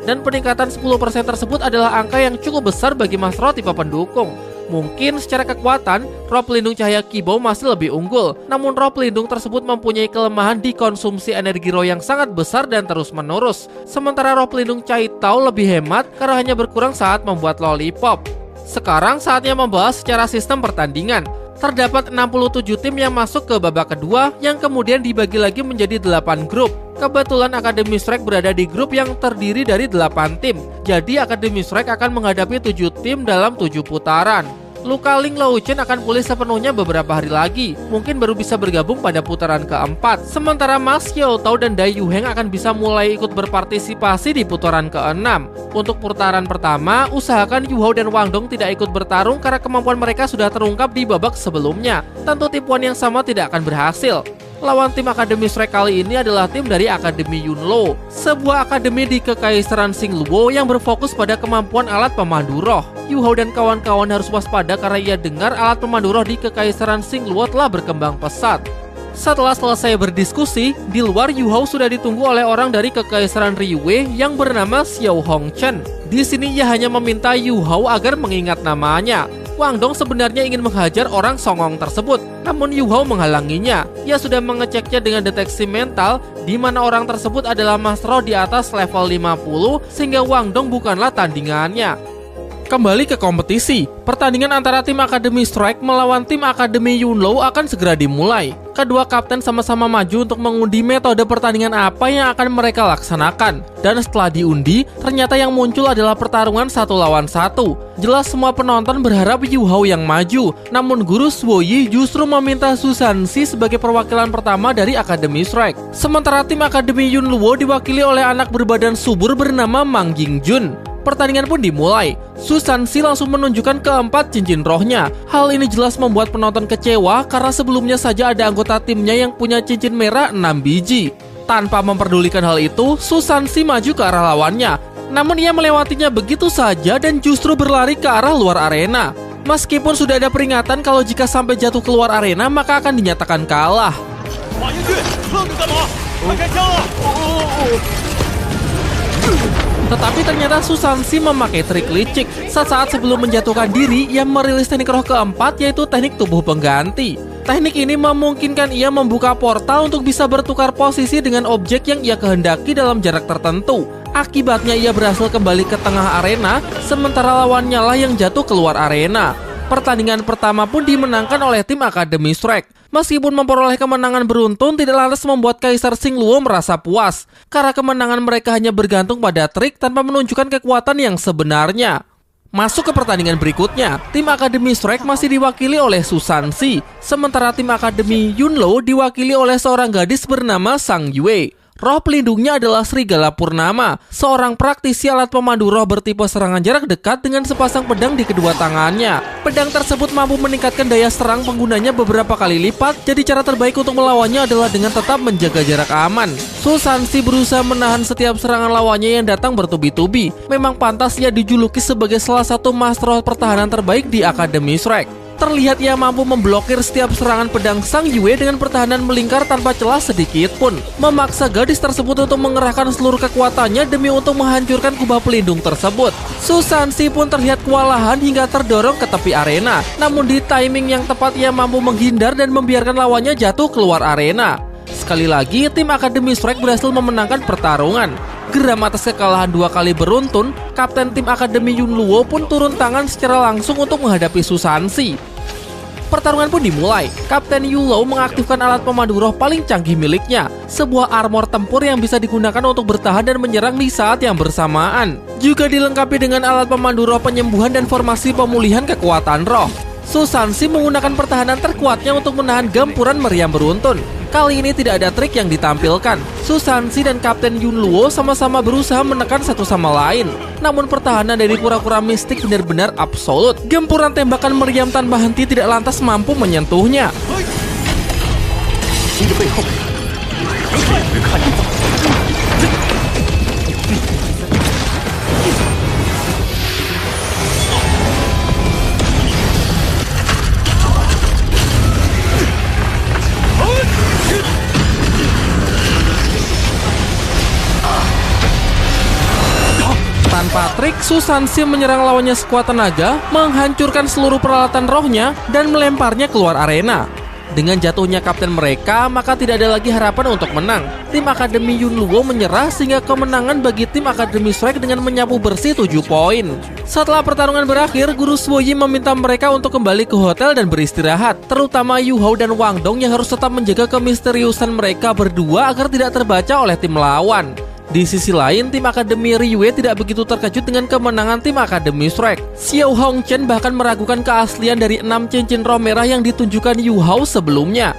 Dan peningkatan 10% tersebut adalah angka yang cukup besar bagi master roh tipe pendukung. Mungkin secara kekuatan, roh pelindung cahaya Kibou masih lebih unggul. Namun roh pelindung tersebut mempunyai kelemahan di konsumsi energi roh yang sangat besar dan terus menerus. Sementara roh pelindung Cai Tao lebih hemat karena hanya berkurang saat membuat lollipop. Sekarang saatnya membahas secara sistem pertandingan. Terdapat 67 tim yang masuk ke babak kedua yang kemudian dibagi lagi menjadi 8 grup. Kebetulan Akademi Shrek berada di grup yang terdiri dari 8 tim. Jadi Akademi Shrek akan menghadapi 7 tim dalam 7 putaran. Luka Ling Laochen akan pulih sepenuhnya beberapa hari lagi, mungkin baru bisa bergabung pada putaran keempat. Sementara Mas Xiao Tao dan Dai Yuheng akan bisa mulai ikut berpartisipasi di putaran keenam. Untuk putaran pertama, usahakan Yu Hao dan Wang Dong tidak ikut bertarung karena kemampuan mereka sudah terungkap di babak sebelumnya. Tentu tipuan yang sama tidak akan berhasil. Lawan tim Akademi Shrek kali ini adalah tim dari Akademi Yunlo, sebuah akademi di Kekaisaran Xingluo yang berfokus pada kemampuan alat pemandu roh. Yu Hao dan kawan-kawan harus waspada karena ia dengar alat pemandu roh di Kekaisaran Xingluo telah berkembang pesat. Setelah selesai berdiskusi, di luar Yu Hao sudah ditunggu oleh orang dari Kekaisaran Riwei yang bernama Xiao Hongchen. Di sini ia hanya meminta Yu Hao agar mengingat namanya. Wang Dong sebenarnya ingin menghajar orang songong tersebut, namun Yu Hao menghalanginya. Ia sudah mengeceknya dengan deteksi mental, di mana orang tersebut adalah Master Roh di atas level 50, sehingga Wang Dong bukanlah tandingannya. Kembali ke kompetisi, pertandingan antara tim Akademi Strike melawan tim Akademi Yunlou akan segera dimulai. Kedua kapten sama-sama maju untuk mengundi metode pertandingan apa yang akan mereka laksanakan. Dan setelah diundi, ternyata yang muncul adalah pertarungan 1 lawan 1. Jelas semua penonton berharap Yu Hao yang maju, namun Guru Suoyi justru meminta Su Sanxi sebagai perwakilan pertama dari Akademi Strike. Sementara tim Akademi Yunluo diwakili oleh anak berbadan subur bernama Mang Jingjun. Pertandingan pun dimulai. Su Sanxi langsung menunjukkan keempat cincin rohnya. Hal ini jelas membuat penonton kecewa karena sebelumnya saja ada anggota timnya yang punya cincin merah 6 biji. Tanpa memperdulikan hal itu, Su Sanxi maju ke arah lawannya. Namun ia melewatinya begitu saja dan justru berlari ke arah luar arena. Meskipun sudah ada peringatan kalau jika sampai jatuh keluar arena maka akan dinyatakan kalah. Tetapi ternyata Su Sanxi memakai trik licik. Saat sebelum menjatuhkan diri, ia merilis teknik roh keempat, yaitu teknik tubuh pengganti. Teknik ini memungkinkan ia membuka portal untuk bisa bertukar posisi dengan objek yang ia kehendaki dalam jarak tertentu. Akibatnya ia berhasil kembali ke tengah arena, sementara lawannya lah yang jatuh keluar arena. Pertandingan pertama pun dimenangkan oleh tim Akademi Strike. Meskipun memperoleh kemenangan beruntun, tidak lantas membuat Kaisar Xingluo merasa puas, karena kemenangan mereka hanya bergantung pada trik tanpa menunjukkan kekuatan yang sebenarnya. Masuk ke pertandingan berikutnya, tim Akademi Strike masih diwakili oleh Su Sanxi, sementara tim Akademi Yunlou diwakili oleh seorang gadis bernama Sang Yue. Roh pelindungnya adalah Serigala Purnama, seorang praktisi alat pemandu roh bertipe serangan jarak dekat dengan sepasang pedang di kedua tangannya. Pedang tersebut mampu meningkatkan daya serang penggunanya beberapa kali lipat, jadi cara terbaik untuk melawannya adalah dengan tetap menjaga jarak aman. Su Sanxi berusaha menahan setiap serangan lawannya yang datang bertubi-tubi. Memang pantas ia dijuluki sebagai salah satu master roh pertahanan terbaik di Akademi Strike. Terlihat ia mampu memblokir setiap serangan pedang Sang Yue dengan pertahanan melingkar tanpa celah sedikit pun, memaksa gadis tersebut untuk mengerahkan seluruh kekuatannya demi untuk menghancurkan kubah pelindung tersebut. Su Sanxi pun terlihat kewalahan hingga terdorong ke tepi arena, namun di timing yang tepat ia mampu menghindar dan membiarkan lawannya jatuh keluar arena. Sekali lagi, tim Akademi Strike berhasil memenangkan pertarungan. Geram atas kekalahan 2 kali beruntun, kapten tim Akademi Yunluo pun turun tangan secara langsung untuk menghadapi Su Sanxi. Pertarungan pun dimulai. Kapten Yunluo mengaktifkan alat pemandu roh paling canggih miliknya, sebuah armor tempur yang bisa digunakan untuk bertahan dan menyerang di saat yang bersamaan. Juga dilengkapi dengan alat pemandu roh penyembuhan dan formasi pemulihan kekuatan roh. Su Sanxi menggunakan pertahanan terkuatnya untuk menahan gempuran meriam beruntun. Kali ini tidak ada trik yang ditampilkan. Su Sanxi dan Kapten Yunluo sama-sama berusaha menekan satu sama lain. Namun pertahanan dari pura-pura mistik benar-benar absolut. Gempuran tembakan meriam tanpa henti tidak lantas mampu menyentuhnya. Tanpa trik, Su Sanxi menyerang lawannya sekuat tenaga, menghancurkan seluruh peralatan rohnya, dan melemparnya keluar arena. Dengan jatuhnya kapten mereka, maka tidak ada lagi harapan untuk menang. Tim Akademi Yunluo menyerah sehingga kemenangan bagi tim Akademi Strike dengan menyapu bersih 7 poin. Setelah pertarungan berakhir, Guru Suoyi meminta mereka untuk kembali ke hotel dan beristirahat, terutama Yu Hao dan Wang Dong yang harus tetap menjaga kemisteriusan mereka berdua agar tidak terbaca oleh tim lawan. Di sisi lain, tim Akademi Riyue tidak begitu terkejut dengan kemenangan tim Akademi Strike. Xiao Hongchen bahkan meragukan keaslian dari 6 cincin roh merah yang ditunjukkan Yu Hao sebelumnya.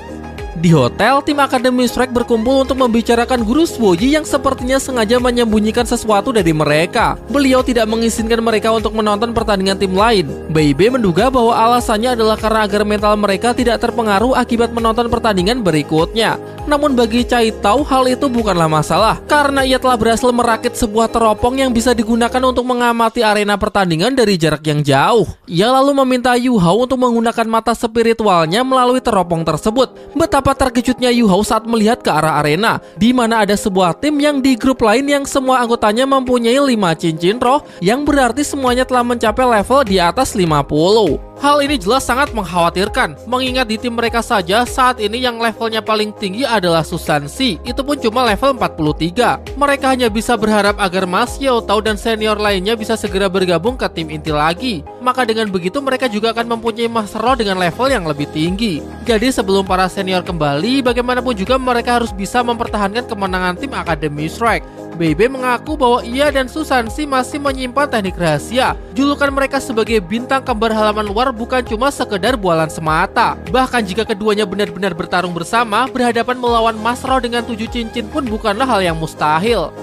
Di hotel, tim Akademi Strike berkumpul untuk membicarakan Guru Suoyi yang sepertinya sengaja menyembunyikan sesuatu dari mereka. Beliau tidak mengizinkan mereka untuk menonton pertandingan tim lain. Bei Bei menduga bahwa alasannya adalah karena agar mental mereka tidak terpengaruh akibat menonton pertandingan berikutnya. Namun bagi Cai Tao, hal itu bukanlah masalah, karena ia telah berhasil merakit sebuah teropong yang bisa digunakan untuk mengamati arena pertandingan dari jarak yang jauh. Ia lalu meminta Yu Hao untuk menggunakan mata spiritualnya melalui teropong tersebut. Betapa terkejutnya Yu Hao saat melihat ke arah arena, di mana ada sebuah tim yang di grup lain yang semua anggotanya mempunyai 5 cincin roh, yang berarti semuanya telah mencapai level di atas 50. Hal ini jelas sangat mengkhawatirkan, mengingat di tim mereka saja saat ini yang levelnya paling tinggi adalah Susansi, itu pun cuma level 43. Mereka hanya bisa berharap agar Mas Yaotao dan senior lainnya bisa segera bergabung ke tim inti lagi. Maka dengan begitu mereka juga akan mempunyai Master Roh dengan level yang lebih tinggi. Jadi sebelum para senior kembali, bagaimanapun juga mereka harus bisa mempertahankan kemenangan tim Academy Strike. BB mengaku bahwa ia dan Susansi masih menyimpan teknik rahasia. Julukan mereka sebagai bintang kembar halaman luar bukan cuma sekedar bualan semata. Bahkan jika keduanya benar-benar bertarung bersama, berhadapan melawan Mas Roh dengan 7 cincin pun bukanlah hal yang mustahil.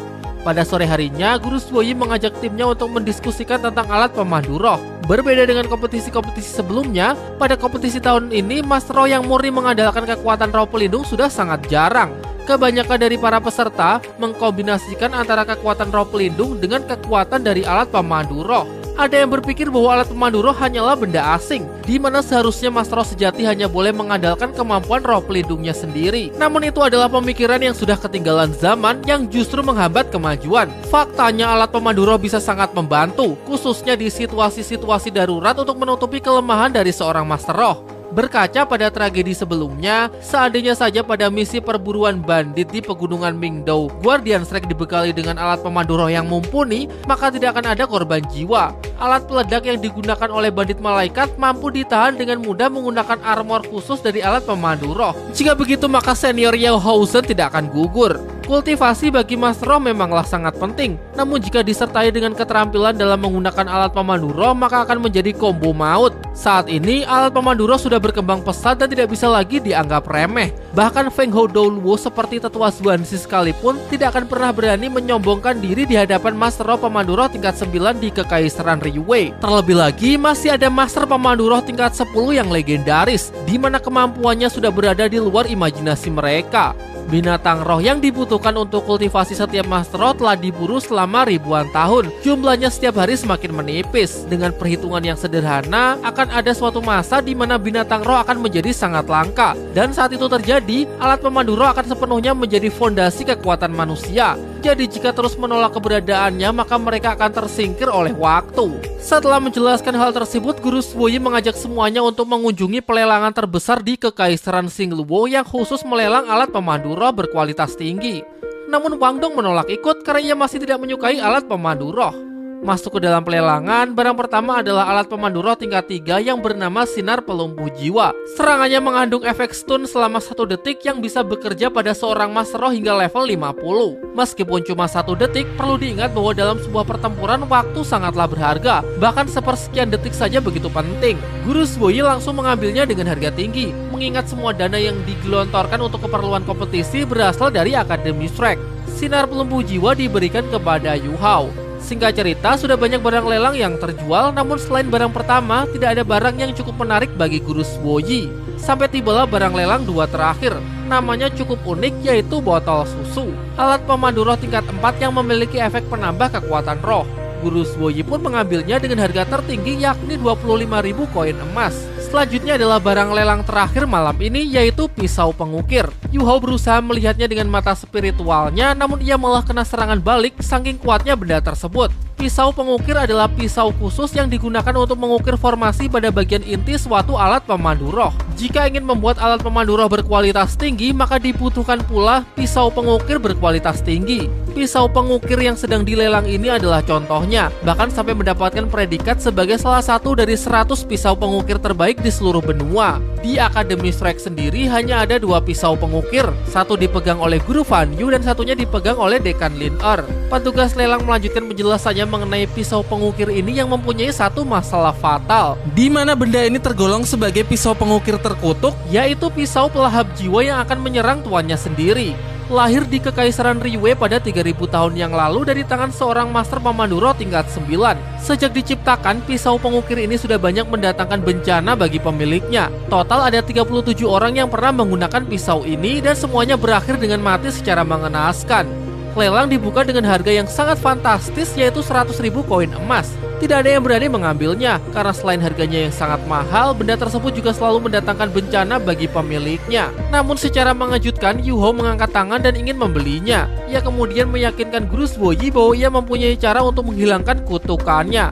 Pada sore harinya, Guru Suoyi mengajak timnya untuk mendiskusikan tentang alat pemandu roh. Berbeda dengan kompetisi-kompetisi sebelumnya, pada kompetisi tahun ini, Mas Roh yang murni mengandalkan kekuatan roh pelindung sudah sangat jarang. Kebanyakan dari para peserta mengkombinasikan antara kekuatan roh pelindung dengan kekuatan dari alat pemandu roh. Ada yang berpikir bahwa alat pemandu roh hanyalah benda asing, di mana seharusnya Mas Roh sejati hanya boleh mengandalkan kemampuan roh pelindungnya sendiri. Namun itu adalah pemikiran yang sudah ketinggalan zaman yang justru menghambat kemajuan. Faktanya alat pemandu roh bisa sangat membantu, khususnya di situasi-situasi darurat untuk menutupi kelemahan dari seorang Master Roh. Berkaca pada tragedi sebelumnya, seandainya saja pada misi perburuan bandit di pegunungan Mingdao, Guardian Strike dibekali dengan alat pemandu roh yang mumpuni, maka tidak akan ada korban jiwa. Alat peledak yang digunakan oleh bandit malaikat mampu ditahan dengan mudah menggunakan armor khusus dari alat pemandu roh. Jika begitu, maka senior Yaohausen tidak akan gugur. Kultivasi bagi Master Roh memanglah sangat penting, namun jika disertai dengan keterampilan dalam menggunakan alat pemandu roh, maka akan menjadi combo maut. Saat ini, alat pemandu roh sudah berkembang pesat dan tidak bisa lagi dianggap remeh. Bahkan Feng Hou Douluo seperti tetua Zuanzi sekalipun tidak akan pernah berani menyombongkan diri di hadapan Master Roh pemandu roh tingkat 9 di Kekaisaran Riwei. Terlebih lagi, masih ada Master pemandu roh tingkat 10 yang legendaris, di mana kemampuannya sudah berada di luar imajinasi mereka. Binatang roh yang dibutuhkan untuk kultivasi setiap Master Roh telah diburu selama ribuan tahun. Jumlahnya setiap hari semakin menipis. Dengan perhitungan yang sederhana, akan ada suatu masa di mana binatang roh akan menjadi sangat langka. Dan saat itu terjadi, alat pemandu roh akan sepenuhnya menjadi fondasi kekuatan manusia. Jadi jika terus menolak keberadaannya, maka mereka akan tersingkir oleh waktu. Setelah menjelaskan hal tersebut, Guru Suoyi mengajak semuanya untuk mengunjungi pelelangan terbesar di Kekaisaran Xingluo yang khusus melelang alat pemandu roh berkualitas tinggi. Namun Wang Dong menolak ikut karena ia masih tidak menyukai alat pemandu roh. Masuk ke dalam pelelangan, barang pertama adalah alat pemandu roh tingkat 3 yang bernama Sinar Pelumpuh Jiwa. Serangannya mengandung efek stun selama 1 detik yang bisa bekerja pada seorang Master Roh hingga level 50. Meskipun cuma 1 detik, perlu diingat bahwa dalam sebuah pertempuran waktu sangatlah berharga. Bahkan sepersekian detik saja begitu penting. Guru Suoyi langsung mengambilnya dengan harga tinggi, mengingat semua dana yang digelontorkan untuk keperluan kompetisi berasal dari Academy Strike. Sinar Pelumpuh Jiwa diberikan kepada Yu Hao. Singkat cerita, sudah banyak barang lelang yang terjual, namun selain barang pertama, tidak ada barang yang cukup menarik bagi Guru Suoyi. Sampai tibalah barang lelang 2 terakhir. Namanya cukup unik, yaitu botol susu. Alat pemandu roh tingkat 4 yang memiliki efek penambah kekuatan roh. Guru Suoyi pun mengambilnya dengan harga tertinggi, yakni 25.000 koin emas. Selanjutnya adalah barang lelang terakhir malam ini, yaitu pisau pengukir. Yu Hao berusaha melihatnya dengan mata spiritualnya, namun ia malah kena serangan balik saking kuatnya benda tersebut. Pisau pengukir adalah pisau khusus yang digunakan untuk mengukir formasi pada bagian inti suatu alat pemandu roh. Jika ingin membuat alat pemandu roh berkualitas tinggi, maka dibutuhkan pula pisau pengukir berkualitas tinggi. Pisau pengukir yang sedang dilelang ini adalah contohnya, bahkan sampai mendapatkan predikat sebagai salah satu dari 100 pisau pengukir terbaik di seluruh benua. Di Academy Strike sendiri hanya ada 2 pisau pengukir, satu dipegang oleh Guru Fan Yu dan satunya dipegang oleh Dekan Lin Er. Petugas lelang melanjutkan penjelasannya mengenai pisau pengukir ini yang mempunyai satu masalah fatal, di mana benda ini tergolong sebagai pisau pengukir terkutuk, yaitu pisau pelahap jiwa yang akan menyerang tuannya sendiri. Lahir di Kekaisaran Riwei pada 3000 tahun yang lalu dari tangan seorang master pemandu roh tingkat 9. Sejak diciptakan, pisau pengukir ini sudah banyak mendatangkan bencana bagi pemiliknya. Total ada 37 orang yang pernah menggunakan pisau ini dan semuanya berakhir dengan mati secara mengenaskan. Lelang dibuka dengan harga yang sangat fantastis, yaitu 100.000 koin emas. Tidak ada yang berani mengambilnya, karena selain harganya yang sangat mahal, benda tersebut juga selalu mendatangkan bencana bagi pemiliknya. Namun secara mengejutkan, Yu Hao mengangkat tangan dan ingin membelinya. Ia kemudian meyakinkan Guru Suoyi bahwa ia mempunyai cara untuk menghilangkan kutukannya.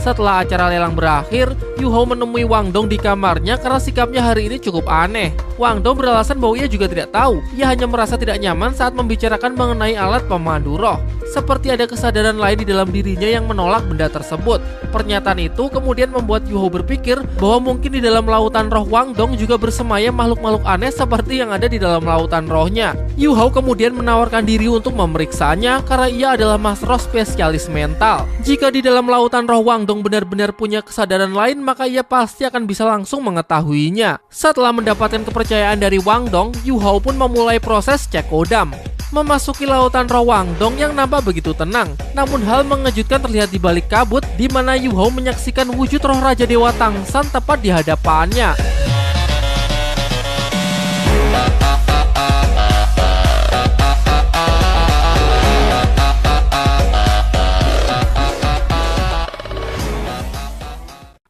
Setelah acara lelang berakhir, Yu Hao menemui Wang Dong di kamarnya karena sikapnya hari ini cukup aneh. Wang Dong beralasan bahwa ia juga tidak tahu, ia hanya merasa tidak nyaman saat membicarakan mengenai alat pemandu roh. Seperti ada kesadaran lain di dalam dirinya yang menolak benda tersebut. Pernyataan itu kemudian membuat Yu Hao berpikir bahwa mungkin di dalam lautan roh Wang Dong juga bersemayam makhluk-makhluk aneh seperti yang ada di dalam lautan rohnya. Yu Hao kemudian menawarkan diri untuk memeriksanya karena ia adalah master roh spesialis mental. Jika di dalam lautan roh Wang Dong benar-benar punya kesadaran lain, maka ia pasti akan bisa langsung mengetahuinya. Setelah mendapatkan kepercayaan dari Wang Dong, Yu Hao pun memulai proses cek kodam. Memasuki lautan roh Wang Dong yang nampak begitu tenang. Namun hal mengejutkan terlihat di balik kabut, di mana Yu Hao menyaksikan wujud roh Raja Dewa Tangsan tepat di hadapannya.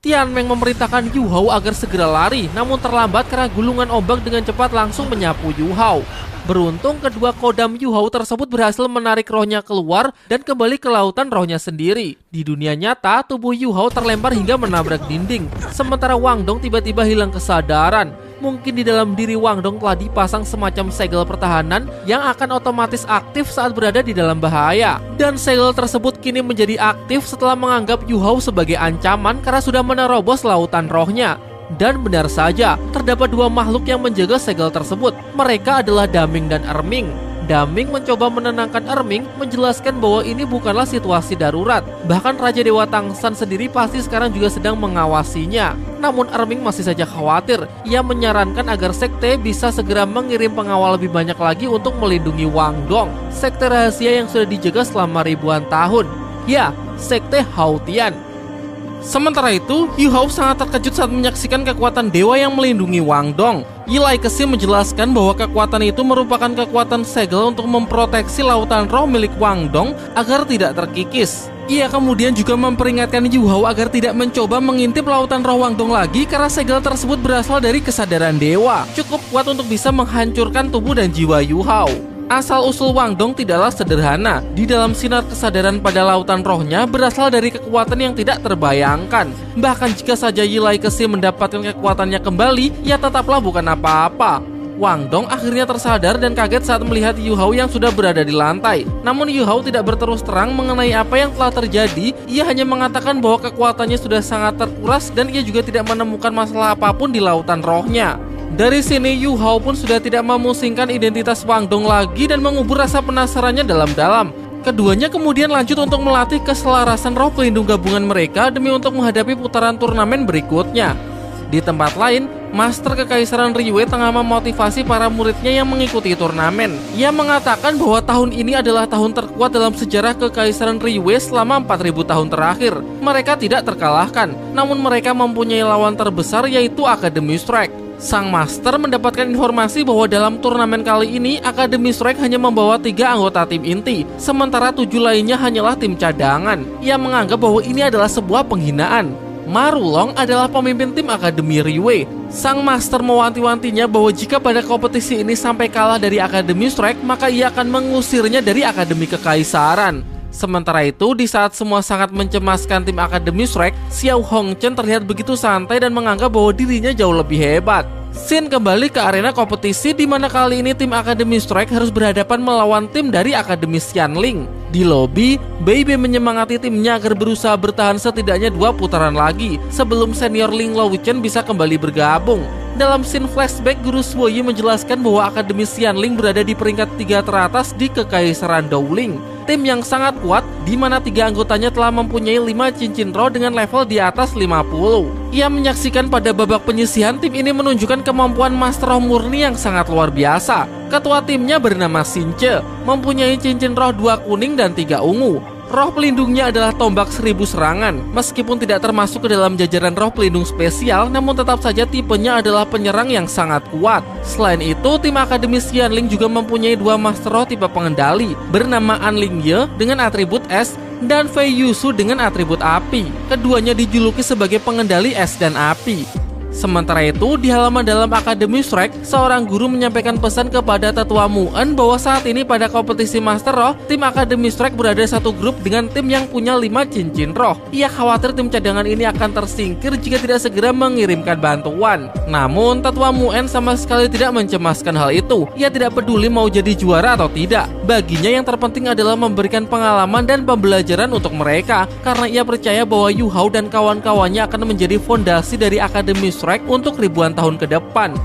Tianmeng memerintahkan Yu Hao agar segera lari, namun terlambat karena gulungan ombak dengan cepat langsung menyapu Yu Hao. Beruntung kedua kodam Yu Hao tersebut berhasil menarik rohnya keluar dan kembali ke lautan rohnya sendiri. Di dunia nyata, tubuh Yu Hao terlempar hingga menabrak dinding, sementara Wang Dong tiba-tiba hilang kesadaran. Mungkin di dalam diri Wang Dong telah dipasang semacam segel pertahanan yang akan otomatis aktif saat berada di dalam bahaya. Dan segel tersebut kini menjadi aktif setelah menganggap Yu Hao sebagai ancaman karena sudah menerobos lautan rohnya. Dan benar saja, terdapat dua makhluk yang menjaga segel tersebut. Mereka adalah Daming dan Erming. Daming mencoba menenangkan Erming, menjelaskan bahwa ini bukanlah situasi darurat. Bahkan Raja Dewa Tangsan sendiri pasti sekarang juga sedang mengawasinya. Namun Erming masih saja khawatir. Ia menyarankan agar sekte bisa segera mengirim pengawal lebih banyak lagi untuk melindungi Wang Dong, sekte rahasia yang sudah dijaga selama ribuan tahun. Ya, sekte Haotian. Sementara itu, Yu Hao sangat terkejut saat menyaksikan kekuatan dewa yang melindungi Wang Dong. Yilai Kesi menjelaskan bahwa kekuatan itu merupakan kekuatan segel untuk memproteksi lautan roh milik Wang Dong agar tidak terkikis. Ia kemudian juga memperingatkan Yu Hao agar tidak mencoba mengintip lautan roh Wang Dong lagi karena segel tersebut berasal dari kesadaran dewa, cukup kuat untuk bisa menghancurkan tubuh dan jiwa Yu Hao. Asal-usul Wang Dong tidaklah sederhana. Di dalam sinar kesadaran pada lautan rohnya berasal dari kekuatan yang tidak terbayangkan. Bahkan jika saja Yilai Kesi mendapatkan kekuatannya kembali, ia tetaplah bukan apa-apa. Wang Dong akhirnya tersadar dan kaget saat melihat Yu Hao yang sudah berada di lantai. Namun Yu Hao tidak berterus terang mengenai apa yang telah terjadi. Ia hanya mengatakan bahwa kekuatannya sudah sangat terkuras dan ia juga tidak menemukan masalah apapun di lautan rohnya. Dari sini Yu Hao pun sudah tidak memusingkan identitas Wang Dong lagi dan mengubur rasa penasarannya dalam-dalam. Keduanya kemudian lanjut untuk melatih keselarasan roh pelindung gabungan mereka demi untuk menghadapi putaran turnamen berikutnya. Di tempat lain, Master Kekaisaran Riwei tengah memotivasi para muridnya yang mengikuti turnamen. Ia mengatakan bahwa tahun ini adalah tahun terkuat dalam sejarah Kekaisaran Riwei selama 4000 tahun terakhir. Mereka tidak terkalahkan, namun mereka mempunyai lawan terbesar yaitu Akademi Strike. Sang Master mendapatkan informasi bahwa dalam turnamen kali ini Akademi Strike hanya membawa 3 anggota tim inti, sementara 7 lainnya hanyalah tim cadangan. Ia menganggap bahwa ini adalah sebuah penghinaan. Marulong adalah pemimpin tim Akademi Riwei. Sang Master mewanti-wantinya bahwa jika pada kompetisi ini sampai kalah dari Akademi Strike, maka ia akan mengusirnya dari Akademi Kekaisaran. Sementara itu, di saat semua sangat mencemaskan tim Akademi Strike, Xiao Hongchen terlihat begitu santai dan menganggap bahwa dirinya jauh lebih hebat. Sin kembali ke arena kompetisi di mana kali ini tim Akademi Strike harus berhadapan melawan tim dari Akademi Xianling. Di lobi, Beibe menyemangati timnya agar berusaha bertahan setidaknya 2 putaran lagi sebelum senior Ling Louchen bisa kembali bergabung. Dalam scene flashback, Guru Suoyi menjelaskan bahwa Akademi Xianling berada di peringkat 3 teratas di Kekaisaran Dowling. Tim yang sangat kuat, di mana 3 anggotanya telah mempunyai 5 cincin roh dengan level di atas 50. Ia menyaksikan pada babak penyisihan tim ini menunjukkan kemampuan Master Roh murni yang sangat luar biasa. Ketua timnya bernama Sinche, mempunyai cincin roh 2 kuning dan 3 ungu. Roh pelindungnya adalah tombak 1000 serangan. Meskipun tidak termasuk ke dalam jajaran roh pelindung spesial, namun tetap saja tipenya adalah penyerang yang sangat kuat. Selain itu, tim Akademi Xianling juga mempunyai 2 master roh tipe pengendali, bernama An Ling Ye dengan atribut es dan Fei Yusu dengan atribut api. Keduanya dijuluki sebagai pengendali es dan api. Sementara itu, di halaman dalam Akademi Shrek, seorang guru menyampaikan pesan kepada tetua Muen bahwa saat ini pada kompetisi Master Roh, tim Akademi Shrek berada satu grup dengan tim yang punya 5 cincin roh. Ia khawatir tim cadangan ini akan tersingkir jika tidak segera mengirimkan bantuan. Namun, tetua Muen sama sekali tidak mencemaskan hal itu. Ia tidak peduli mau jadi juara atau tidak. Baginya yang terpenting adalah memberikan pengalaman dan pembelajaran untuk mereka, karena ia percaya bahwa Yu Hao dan kawan-kawannya akan menjadi fondasi dari Akademi Shrek untuk ribuan tahun ke depan.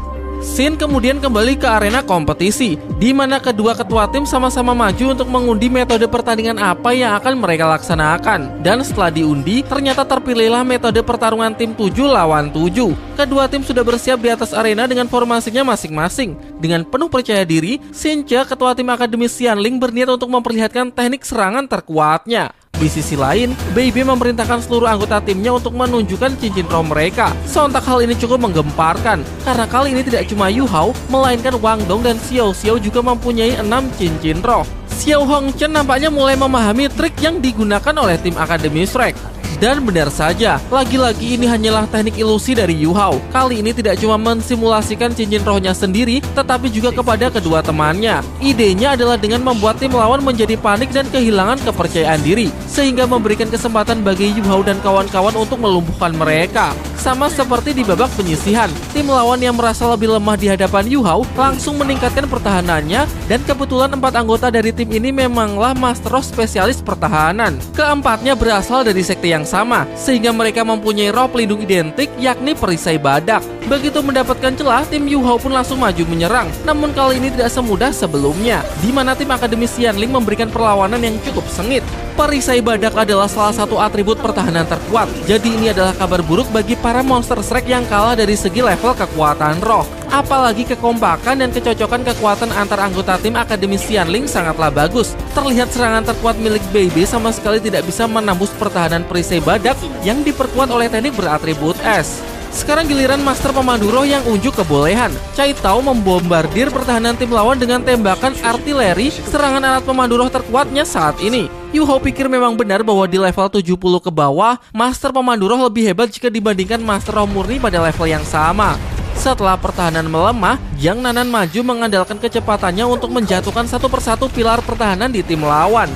Shin kemudian kembali ke arena kompetisi, di mana kedua ketua tim sama-sama maju untuk mengundi metode pertandingan apa yang akan mereka laksanakan. Dan setelah diundi, ternyata terpilihlah metode pertarungan tim 7 lawan 7. Kedua tim sudah bersiap di atas arena dengan formasinya masing-masing. Dengan penuh percaya diri, Xinche, ketua tim Akademi Xianling, berniat untuk memperlihatkan teknik serangan terkuatnya. Di sisi lain, Bebe memerintahkan seluruh anggota timnya untuk menunjukkan cincin roh mereka. Sontak hal ini cukup menggemparkan, karena kali ini tidak cuma Yu Hao, melainkan Wang Dong dan Xiao Xiao juga mempunyai 6 cincin roh. Xiao Hongchen nampaknya mulai memahami trik yang digunakan oleh tim Akademi Shrek. Dan benar saja, lagi-lagi ini hanyalah teknik ilusi dari Yu Hao. Kali ini tidak cuma mensimulasikan cincin rohnya sendiri, tetapi juga kepada kedua temannya. Idenya adalah dengan membuat tim lawan menjadi panik dan kehilangan kepercayaan diri, sehingga memberikan kesempatan bagi Yu Hao dan kawan-kawan untuk melumpuhkan mereka. Sama seperti di babak penyisihan, tim lawan yang merasa lebih lemah di hadapan Yu Hao langsung meningkatkan pertahanannya, dan kebetulan 4 anggota dari tim ini memanglah Master Roh spesialis pertahanan. Keempatnya berasal dari sekte yang sama, sehingga mereka mempunyai roh pelindung identik, yakni perisai badak. Begitu mendapatkan celah, tim Yu Hao pun langsung maju menyerang. Namun kali ini tidak semudah sebelumnya, di mana tim Akademi Xianling memberikan perlawanan yang cukup sengit. Perisai badak adalah salah satu atribut pertahanan terkuat, jadi ini adalah kabar buruk bagi para monster Shrek yang kalah dari segi level kekuatan roh. Apalagi kekompakan dan kecocokan kekuatan antar anggota tim Akademi Xianling sangatlah bagus. Terlihat serangan terkuat milik Bebe sama sekali tidak bisa menembus pertahanan perisai badak yang diperkuat oleh teknik beratribut es. Sekarang giliran Master Pemandu Roh yang unjuk kebolehan. Cai Tao membombardir pertahanan tim lawan dengan tembakan artileri, serangan alat pemandu roh terkuatnya saat ini. Yu Hao pikir memang benar bahwa di level 70 ke bawah, Master Pemandu Roh lebih hebat jika dibandingkan Master Roh murni pada level yang sama. Setelah pertahanan melemah, Yang Nanan maju mengandalkan kecepatannya untuk menjatuhkan satu persatu pilar pertahanan di tim lawan.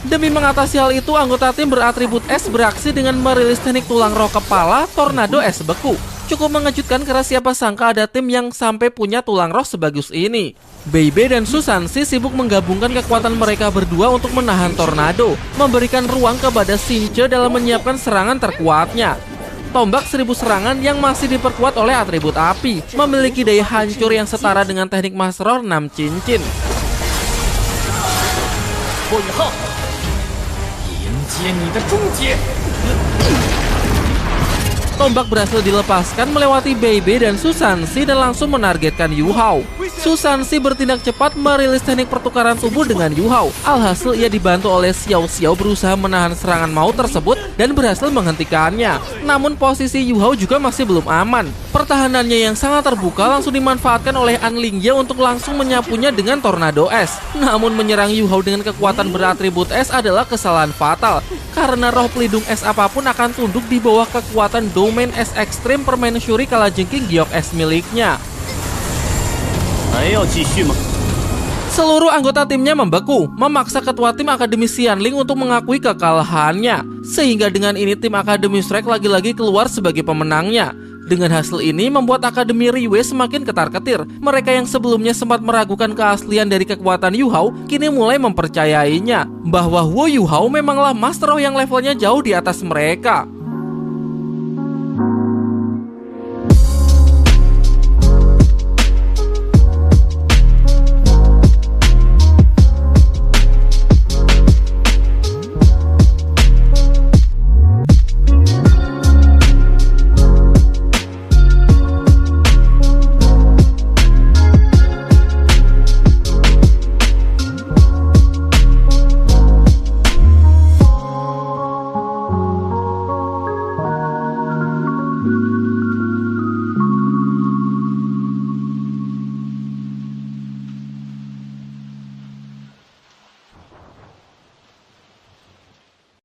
Demi mengatasi hal itu, anggota tim beratribut es beraksi dengan merilis teknik tulang roh kepala tornado es beku. Cukup mengejutkan karena siapa sangka ada tim yang sampai punya tulang roh sebagus ini. Bebe dan Susansi sibuk menggabungkan kekuatan mereka berdua untuk menahan tornado, memberikan ruang kepada Xinche dalam menyiapkan serangan terkuatnya. Tombak 1000 serangan yang masih diperkuat oleh atribut api, memiliki daya hancur yang setara dengan teknik Master Roh 6 cincin. Tombak berhasil dilepaskan melewati Bebe dan Susansi dan langsung menargetkan Yu Hao. Susansi bertindak cepat merilis teknik pertukaran tubuh dengan Yu Hao. Alhasil ia dibantu oleh Xiao Xiao berusaha menahan serangan maut tersebut dan berhasil menghentikannya. Namun posisi Yu Hao juga masih belum aman. Pertahanannya yang sangat terbuka langsung dimanfaatkan oleh An Lingye untuk langsung menyapunya dengan tornado es. Namun menyerang Yu Hao dengan kekuatan beratribut es adalah kesalahan fatal, karena roh pelindung es apapun akan tunduk di bawah kekuatan domain es ekstrim permaisuri kalajengking giok es miliknya. Seluruh anggota timnya membeku, memaksa ketua tim Akademi Xianling untuk mengakui kekalahannya. Sehingga dengan ini tim Akademi Shrek lagi-lagi keluar sebagai pemenangnya. Dengan hasil ini membuat Akademi Riwe semakin ketar-ketir. Mereka yang sebelumnya sempat meragukan keaslian dari kekuatan Yu Hao kini mulai mempercayainya bahwa Wu Yu Hao memanglah Master Roh yang levelnya jauh di atas mereka.